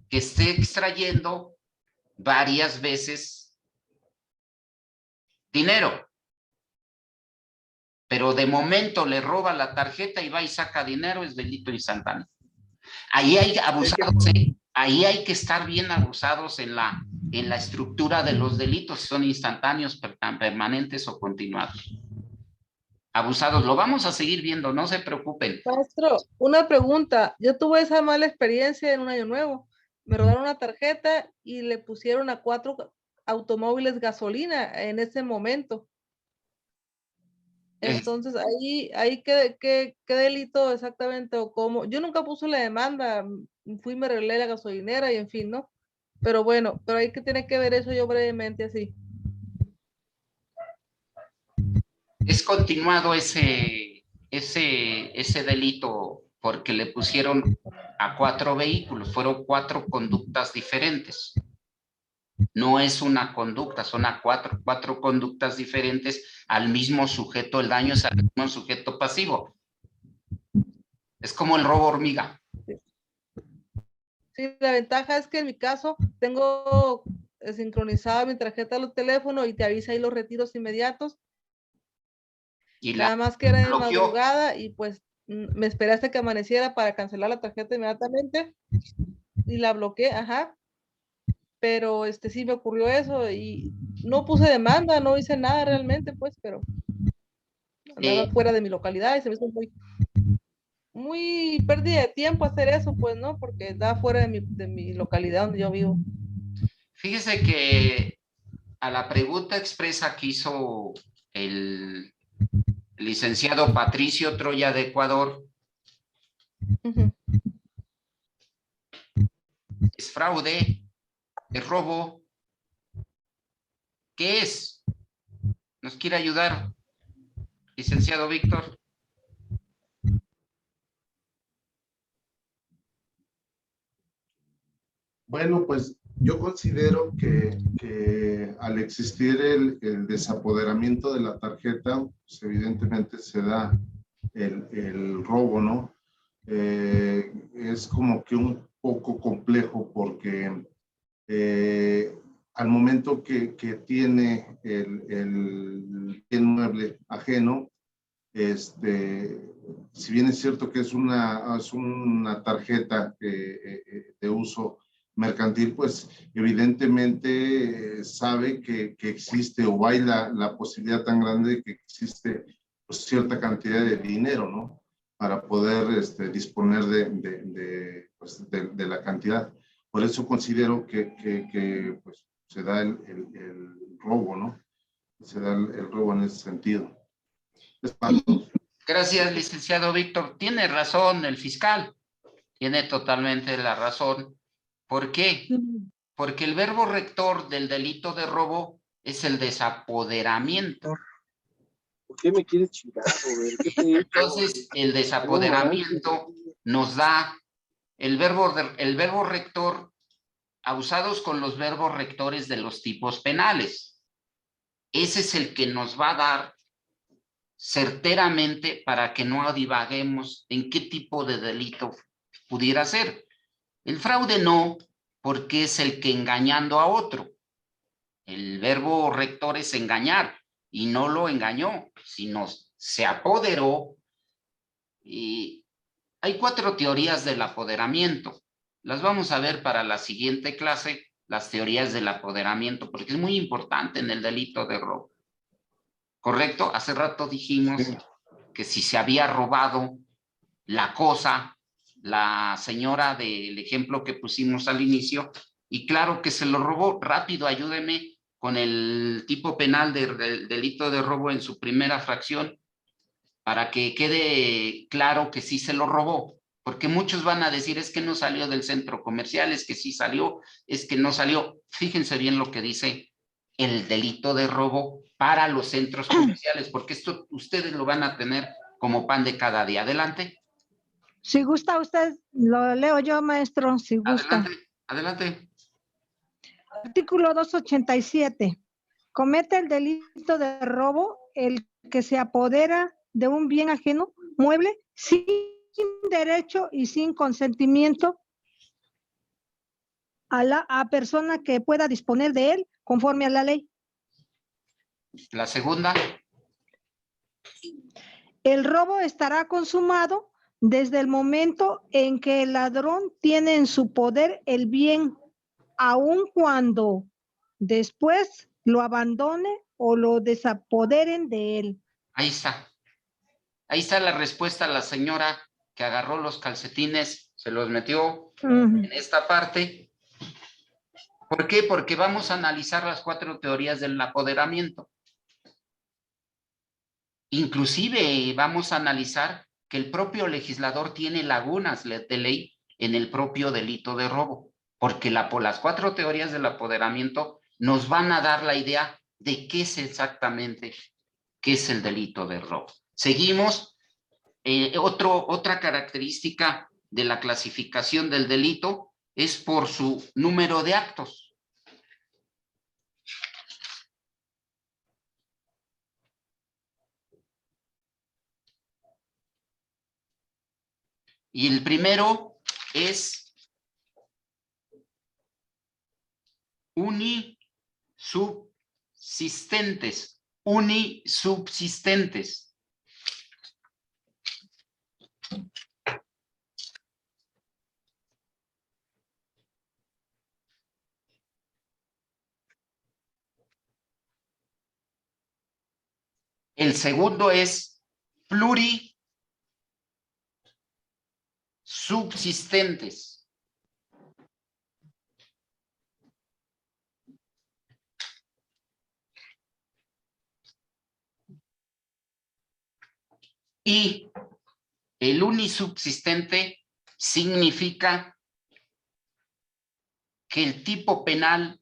S1: que esté extrayendo varias veces dinero. Pero de momento le roba la tarjeta y va y saca dinero, es delito instantáneo. Ahí hay abusados, ahí hay que estar bien abusados en la estructura de los delitos, si son instantáneos, permanentes o continuados. Abusados, lo vamos a seguir viendo, no se preocupen.
S16: Maestro, una pregunta. Yo tuve esa mala experiencia en un año nuevo. Me robaron una tarjeta y le pusieron a 4 automóviles gasolina en ese momento. Entonces, ahí ¿qué delito exactamente o cómo? Yo nunca puse la demanda, fui, me arreglé la gasolinera y en fin, ¿no? Pero bueno, pero hay que tiene que ver eso yo brevemente así.
S1: Es continuado ese delito porque le pusieron a 4 vehículos, fueron 4 conductas diferentes. No es una conducta, son a cuatro conductas diferentes al mismo sujeto. El daño es al mismo sujeto pasivo. Es como el robo hormiga.
S16: Sí, la ventaja es que en mi caso tengo sincronizada mi tarjeta de los teléfonos y te avisa ahí los retiros inmediatos.
S1: Y
S16: nada más que era de madrugada y pues me esperé hasta que amaneciera para cancelar la tarjeta inmediatamente y la bloqueé, ajá. Pero sí me ocurrió eso y no puse demanda, no hice nada realmente, pues, pero andaba fuera de mi localidad y se me hizo muy pérdida de tiempo hacer eso, pues, ¿no? Porque estaba fuera de mi localidad donde yo vivo.
S1: Fíjese que a la pregunta expresa que hizo el licenciado Patricio Troya de Ecuador, ¿es fraude? ¿Es robo? ¿Qué es? ¿Nos quiere ayudar, licenciado Víctor?
S5: Bueno, pues yo considero que al existir el desapoderamiento de la tarjeta, pues evidentemente se da el robo, ¿no? Es como que un poco complejo porque al momento que tiene el inmueble ajeno, si bien es cierto que es una tarjeta de uso mercantil, pues evidentemente sabe que existe o hay la posibilidad tan grande de que existe pues, cierta cantidad de dinero, ¿no? Para poder disponer de la cantidad. Por eso considero que pues, se da el robo, ¿no? Se da el robo en ese sentido.
S1: Gracias, licenciado Víctor. Tiene razón el fiscal. Tiene totalmente la razón. ¿Por qué? Porque el verbo rector del delito de robo es el desapoderamiento.
S20: ¿Por qué me quieres chingar, Robert? ¿Qué te he hecho?
S1: Entonces, el desapoderamiento nos da el verbo rector usados con los verbos rectores de los tipos penales. Ese es el que nos va a dar certeramente para que no divaguemos en qué tipo de delito pudiera ser. El fraude no, porque es el que engañando a otro. El verbo rector es engañar y no lo engañó, sino se apoderó. Y hay 4 teorías del apoderamiento. Las vamos a ver para la siguiente clase, las teorías del apoderamiento, porque es muy importante en el delito de robo. ¿Correcto? Hace rato dijimos que si se había robado la cosa, la señora del ejemplo que pusimos al inicio, y claro que se lo robó. Rápido, ayúdeme con el tipo penal del delito de robo en su primera fracción, para que quede claro que sí se lo robó, porque muchos van a decir es que no salió del centro comercial, es que sí salió, es que no salió. Fíjense bien lo que dice el delito de robo para los centros comerciales, porque esto ustedes lo van a tener como pan de cada día. Adelante.
S2: Si gusta usted, lo leo yo, maestro, si gusta.
S1: Adelante.
S2: Artículo 287. Comete el delito de robo el que se apodera de un bien ajeno, mueble, sin derecho y sin consentimiento a persona que pueda disponer de él conforme a la ley.
S1: La segunda.
S2: El robo estará consumado desde el momento en que el ladrón tiene en su poder el bien, aun cuando después lo abandone o lo desapoderen de él.
S1: Ahí está. Ahí está la respuesta a la señora que agarró los calcetines, se los metió en esta parte. ¿Por qué? Porque vamos a analizar las 4 teorías del apoderamiento. Inclusive vamos a analizar que el propio legislador tiene lagunas de ley en el propio delito de robo, porque las 4 teorías del apoderamiento nos van a dar la idea de qué es exactamente, qué es el delito de robo. Seguimos. Otra característica de la clasificación del delito es por su número de actos. Y el primero es unisubsistentes. Unisubsistentes. El segundo es plurisubsistentes. Y el unisubsistente significa que el tipo penal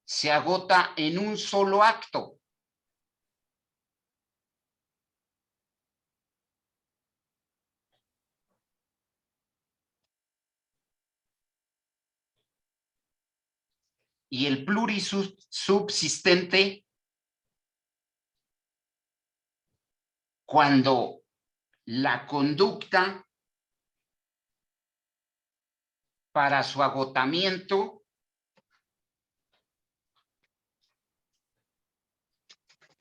S1: se agota en un solo acto. Y el plurisubsistente, cuando la conducta para su agotamiento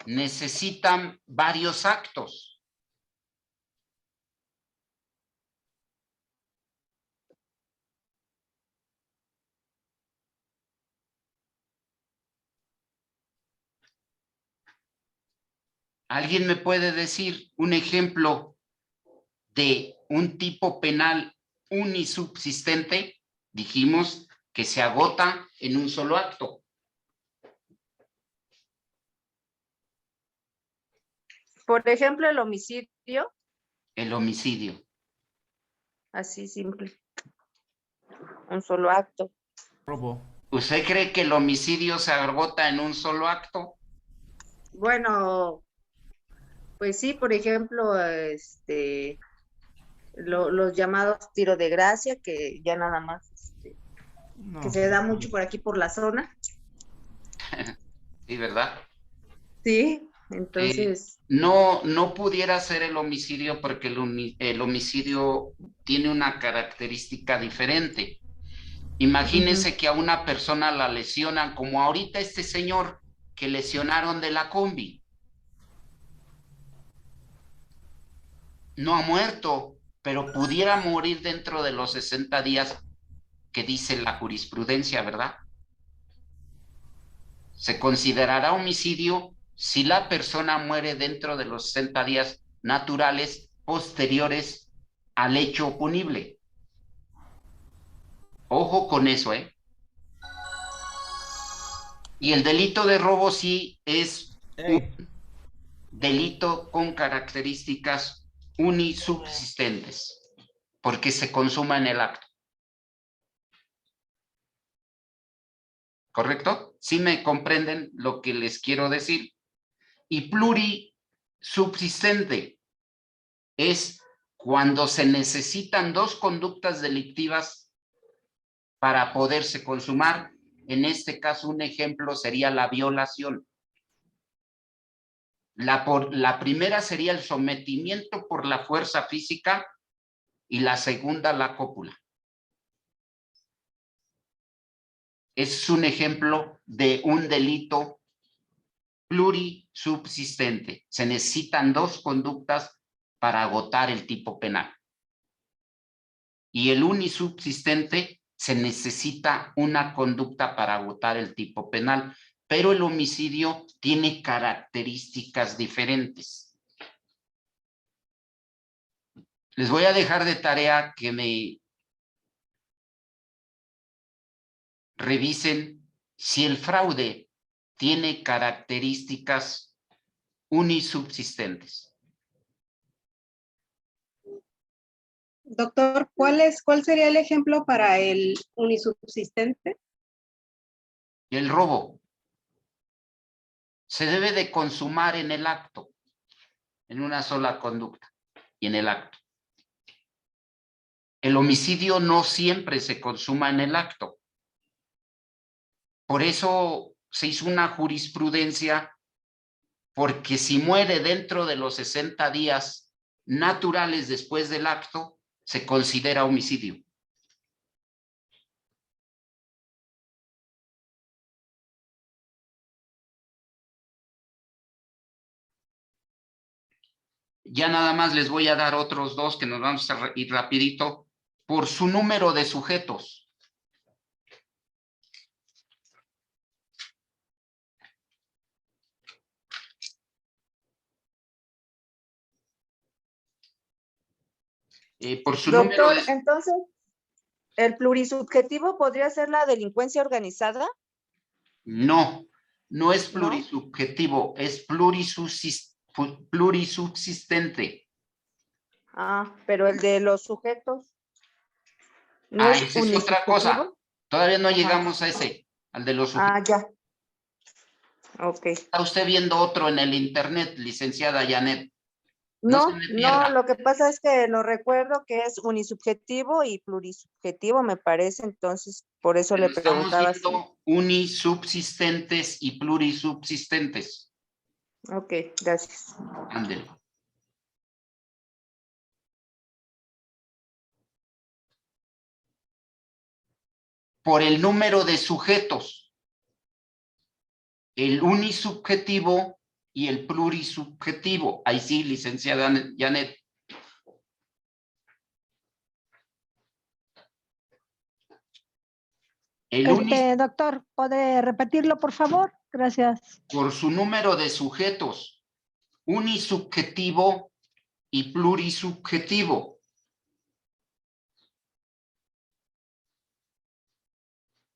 S1: necesitan varios actos. ¿Alguien me puede decir un ejemplo de un tipo penal unisubsistente? Dijimos que se agota en un solo acto.
S12: Por ejemplo, el homicidio.
S1: El homicidio.
S12: Así simple. Un solo acto.
S3: Robo.
S1: ¿Usted cree que el homicidio se agota en un solo acto?
S12: Bueno, pues sí, por ejemplo, los llamados tiro de gracia, que ya nada más, que se da mucho por aquí por la zona.
S1: Sí, ¿verdad?
S12: Sí, entonces.
S1: No pudiera ser el homicidio porque el homicidio tiene una característica diferente. Imagínense que a una persona la lesionan, como ahorita este señor que lesionaron de la combi. No ha muerto, pero pudiera morir dentro de los 60 días que dice la jurisprudencia, ¿verdad? Se considerará homicidio si la persona muere dentro de los 60 días naturales posteriores al hecho punible. Ojo con eso, ¿eh? Y el delito de robo sí es un delito con características unisubsistentes, porque se consuma en el acto. ¿Correcto? ¿Sí me comprenden lo que les quiero decir? Y plurisubsistente es cuando se necesitan dos conductas delictivas para poderse consumar. En este caso, un ejemplo sería la violación. La primera sería el sometimiento por la fuerza física y la segunda la cópula. Es un ejemplo de un delito plurisubsistente. Se necesitan dos conductas para agotar el tipo penal. Y el unisubsistente se necesita una conducta para agotar el tipo penal, pero el homicidio tiene características diferentes. Les voy a dejar de tarea que me revisen si el fraude tiene características unisubsistentes.
S9: Doctor, ¿cuál sería el ejemplo para el unisubsistente?
S1: El robo se debe de consumar en el acto, en una sola conducta y en el acto. El homicidio no siempre se consuma en el acto. Por eso se hizo una jurisprudencia porque si muere dentro de los 60 días naturales después del acto, se considera homicidio. Ya nada más les voy a dar otros dos que nos vamos a ir rapidito por su número de sujetos. Por su número
S12: Doctor, entonces, ¿el plurisubjetivo podría ser la delincuencia organizada?
S1: No, no es plurisubjetivo, es plurisubsistente.
S12: Ah, pero el de los sujetos. ¿No es
S1: Esa es otra cosa. Todavía no llegamos a ese, al de los sujetos.
S12: ya. Ok.
S1: Está usted viendo otro en el internet, licenciada Janet.
S12: No,
S1: se me pierda.
S12: lo que pasa es que lo recuerdo que es unisubjetivo y plurisubjetivo, me parece, entonces por eso le preguntaba.
S1: Estamos viendo unisubsistentes y plurisubsistentes.
S12: Ok, gracias.
S1: Ándele. Por el número de sujetos, el unisubjetivo y el plurisubjetivo. Ahí sí, licenciada Janet.
S2: Doctor, ¿puede repetirlo, por favor? Gracias.
S1: Por su número de sujetos, unisubjetivo y plurisubjetivo.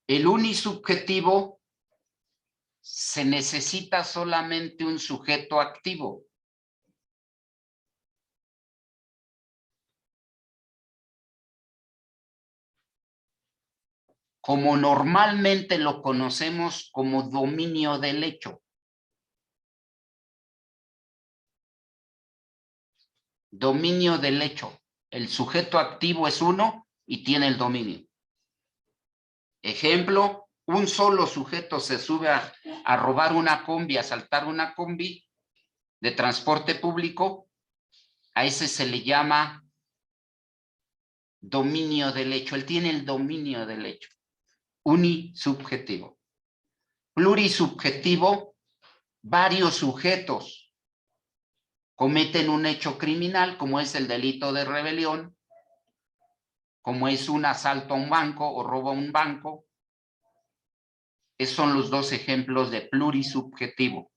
S1: El unisubjetivo se necesita solamente un sujeto activo. Como normalmente lo conocemos como dominio del hecho. Dominio del hecho. El sujeto activo es uno y tiene el dominio. Ejemplo, un solo sujeto se sube a robar una combi, a asaltar una combi de transporte público. A ese se le llama dominio del hecho. Él tiene el dominio del hecho. Unisubjetivo. Plurisubjetivo, varios sujetos cometen un hecho criminal, como es el delito de rebelión, como es un asalto a un banco o robo a un banco. Esos son los dos ejemplos de plurisubjetivo.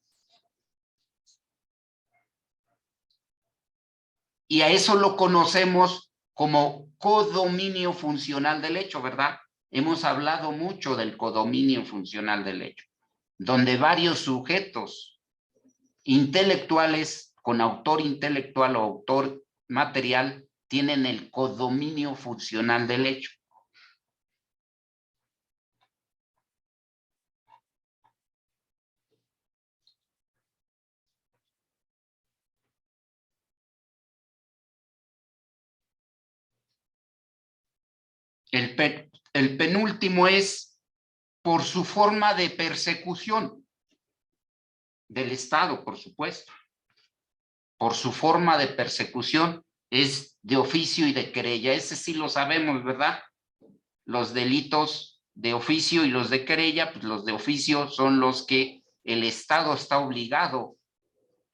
S1: Y a eso lo conocemos como codominio funcional del hecho, ¿verdad? Hemos hablado mucho del codominio funcional del hecho, donde varios sujetos intelectuales con autor intelectual o autor material tienen el codominio funcional del hecho. El penúltimo es por su forma de persecución del Estado, por supuesto. Por su forma de persecución es de oficio y de querella. Ese sí lo sabemos, ¿verdad? Los delitos de oficio y los de querella, pues los de oficio son los que el Estado está obligado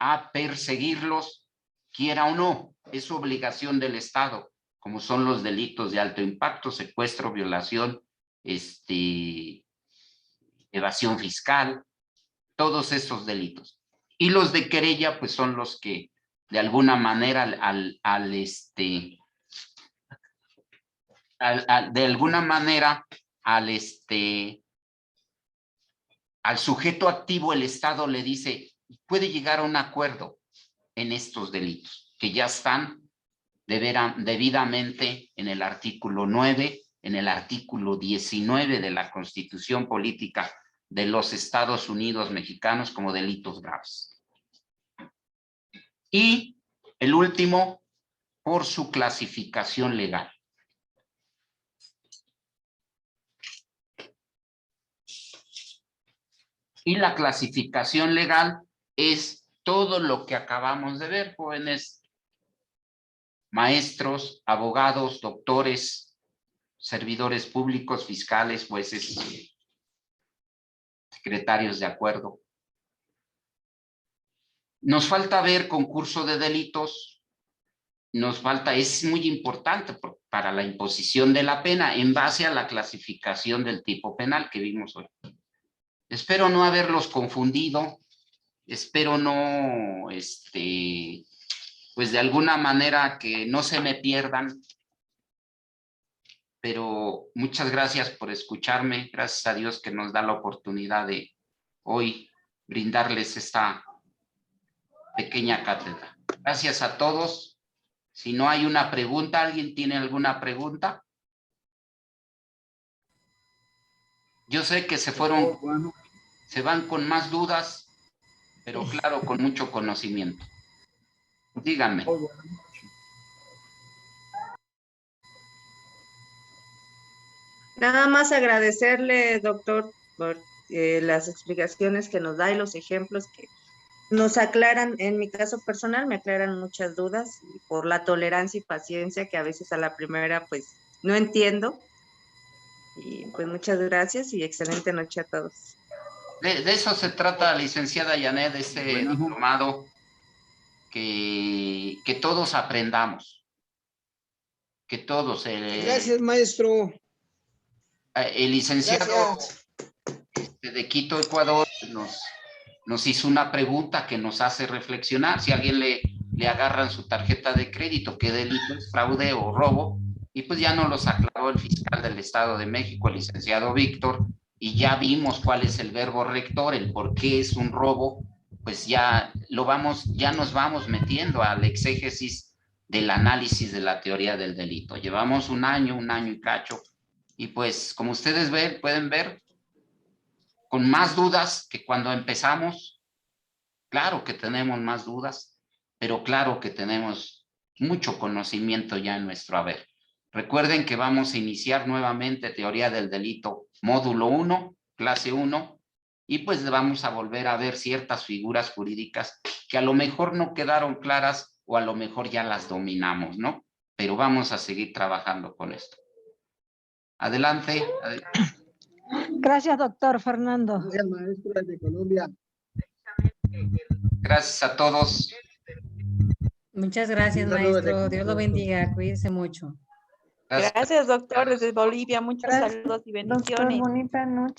S1: a perseguirlos, quiera o no. Es su obligación del Estado, como son los delitos de alto impacto, secuestro, violación, evasión fiscal, todos esos delitos. Y los de querella, pues son los que de alguna manera al sujeto activo el Estado le dice, puede llegar a un acuerdo en estos delitos, que ya están debidamente en el artículo 9, en el artículo 19 de la Constitución Política de los Estados Unidos Mexicanos como delitos graves. Y el último, por su clasificación legal. Y la clasificación legal es todo lo que acabamos de ver, jóvenes maestros, abogados, doctores, servidores públicos, fiscales, jueces, secretarios de acuerdo. Nos falta ver concurso de delitos, nos falta, es muy importante para la imposición de la pena en base a la clasificación del tipo penal que vimos hoy. Espero no haberlos confundido, espero no, pues de alguna manera que no se me pierdan, pero muchas gracias por escucharme, gracias a Dios que nos da la oportunidad de hoy brindarles esta pequeña cátedra. Gracias a todos. Si no hay una pregunta, ¿alguien tiene alguna pregunta? Yo sé que se van con más dudas, pero claro, con mucho conocimiento. Díganme.
S12: Nada más agradecerle, doctor, por las explicaciones que nos da y los ejemplos que nos aclaran, en mi caso personal, me aclaran muchas dudas, y por la tolerancia y paciencia que a veces a la primera pues no entiendo. Y pues muchas gracias y excelente noche a todos.
S1: De eso se trata, licenciada Yanet, de este diplomado, que todos aprendamos. Que todos.
S8: Gracias, maestro.
S1: El licenciado de Quito, Ecuador, nos hizo una pregunta que nos hace reflexionar. Si a alguien le agarran su tarjeta de crédito, ¿qué delito es? ¿Fraude o robo? Y pues ya nos los aclaró el fiscal del Estado de México, el licenciado Víctor, y ya vimos cuál es el verbo rector, el por qué es un robo. Pues ya nos vamos metiendo al exégesis del análisis de la teoría del delito. Llevamos un año y cacho, y pues como ustedes pueden ver, con más dudas que cuando empezamos. Claro que tenemos más dudas, pero claro que tenemos mucho conocimiento ya en nuestro haber. Recuerden que vamos a iniciar nuevamente teoría del delito módulo 1, clase 1, y pues vamos a volver a ver ciertas figuras jurídicas que a lo mejor no quedaron claras o a lo mejor ya las dominamos, ¿no? Pero vamos a seguir trabajando con esto. Adelante.
S2: Gracias, doctor Fernando.
S15: Gracias, maestra de Colombia.
S1: Gracias a todos.
S17: Muchas gracias, maestro. Dios lo bendiga. Cuídese mucho.
S21: Gracias, doctor, desde Bolivia. Muchos saludos y bendiciones.
S12: Doctor, bonita noche.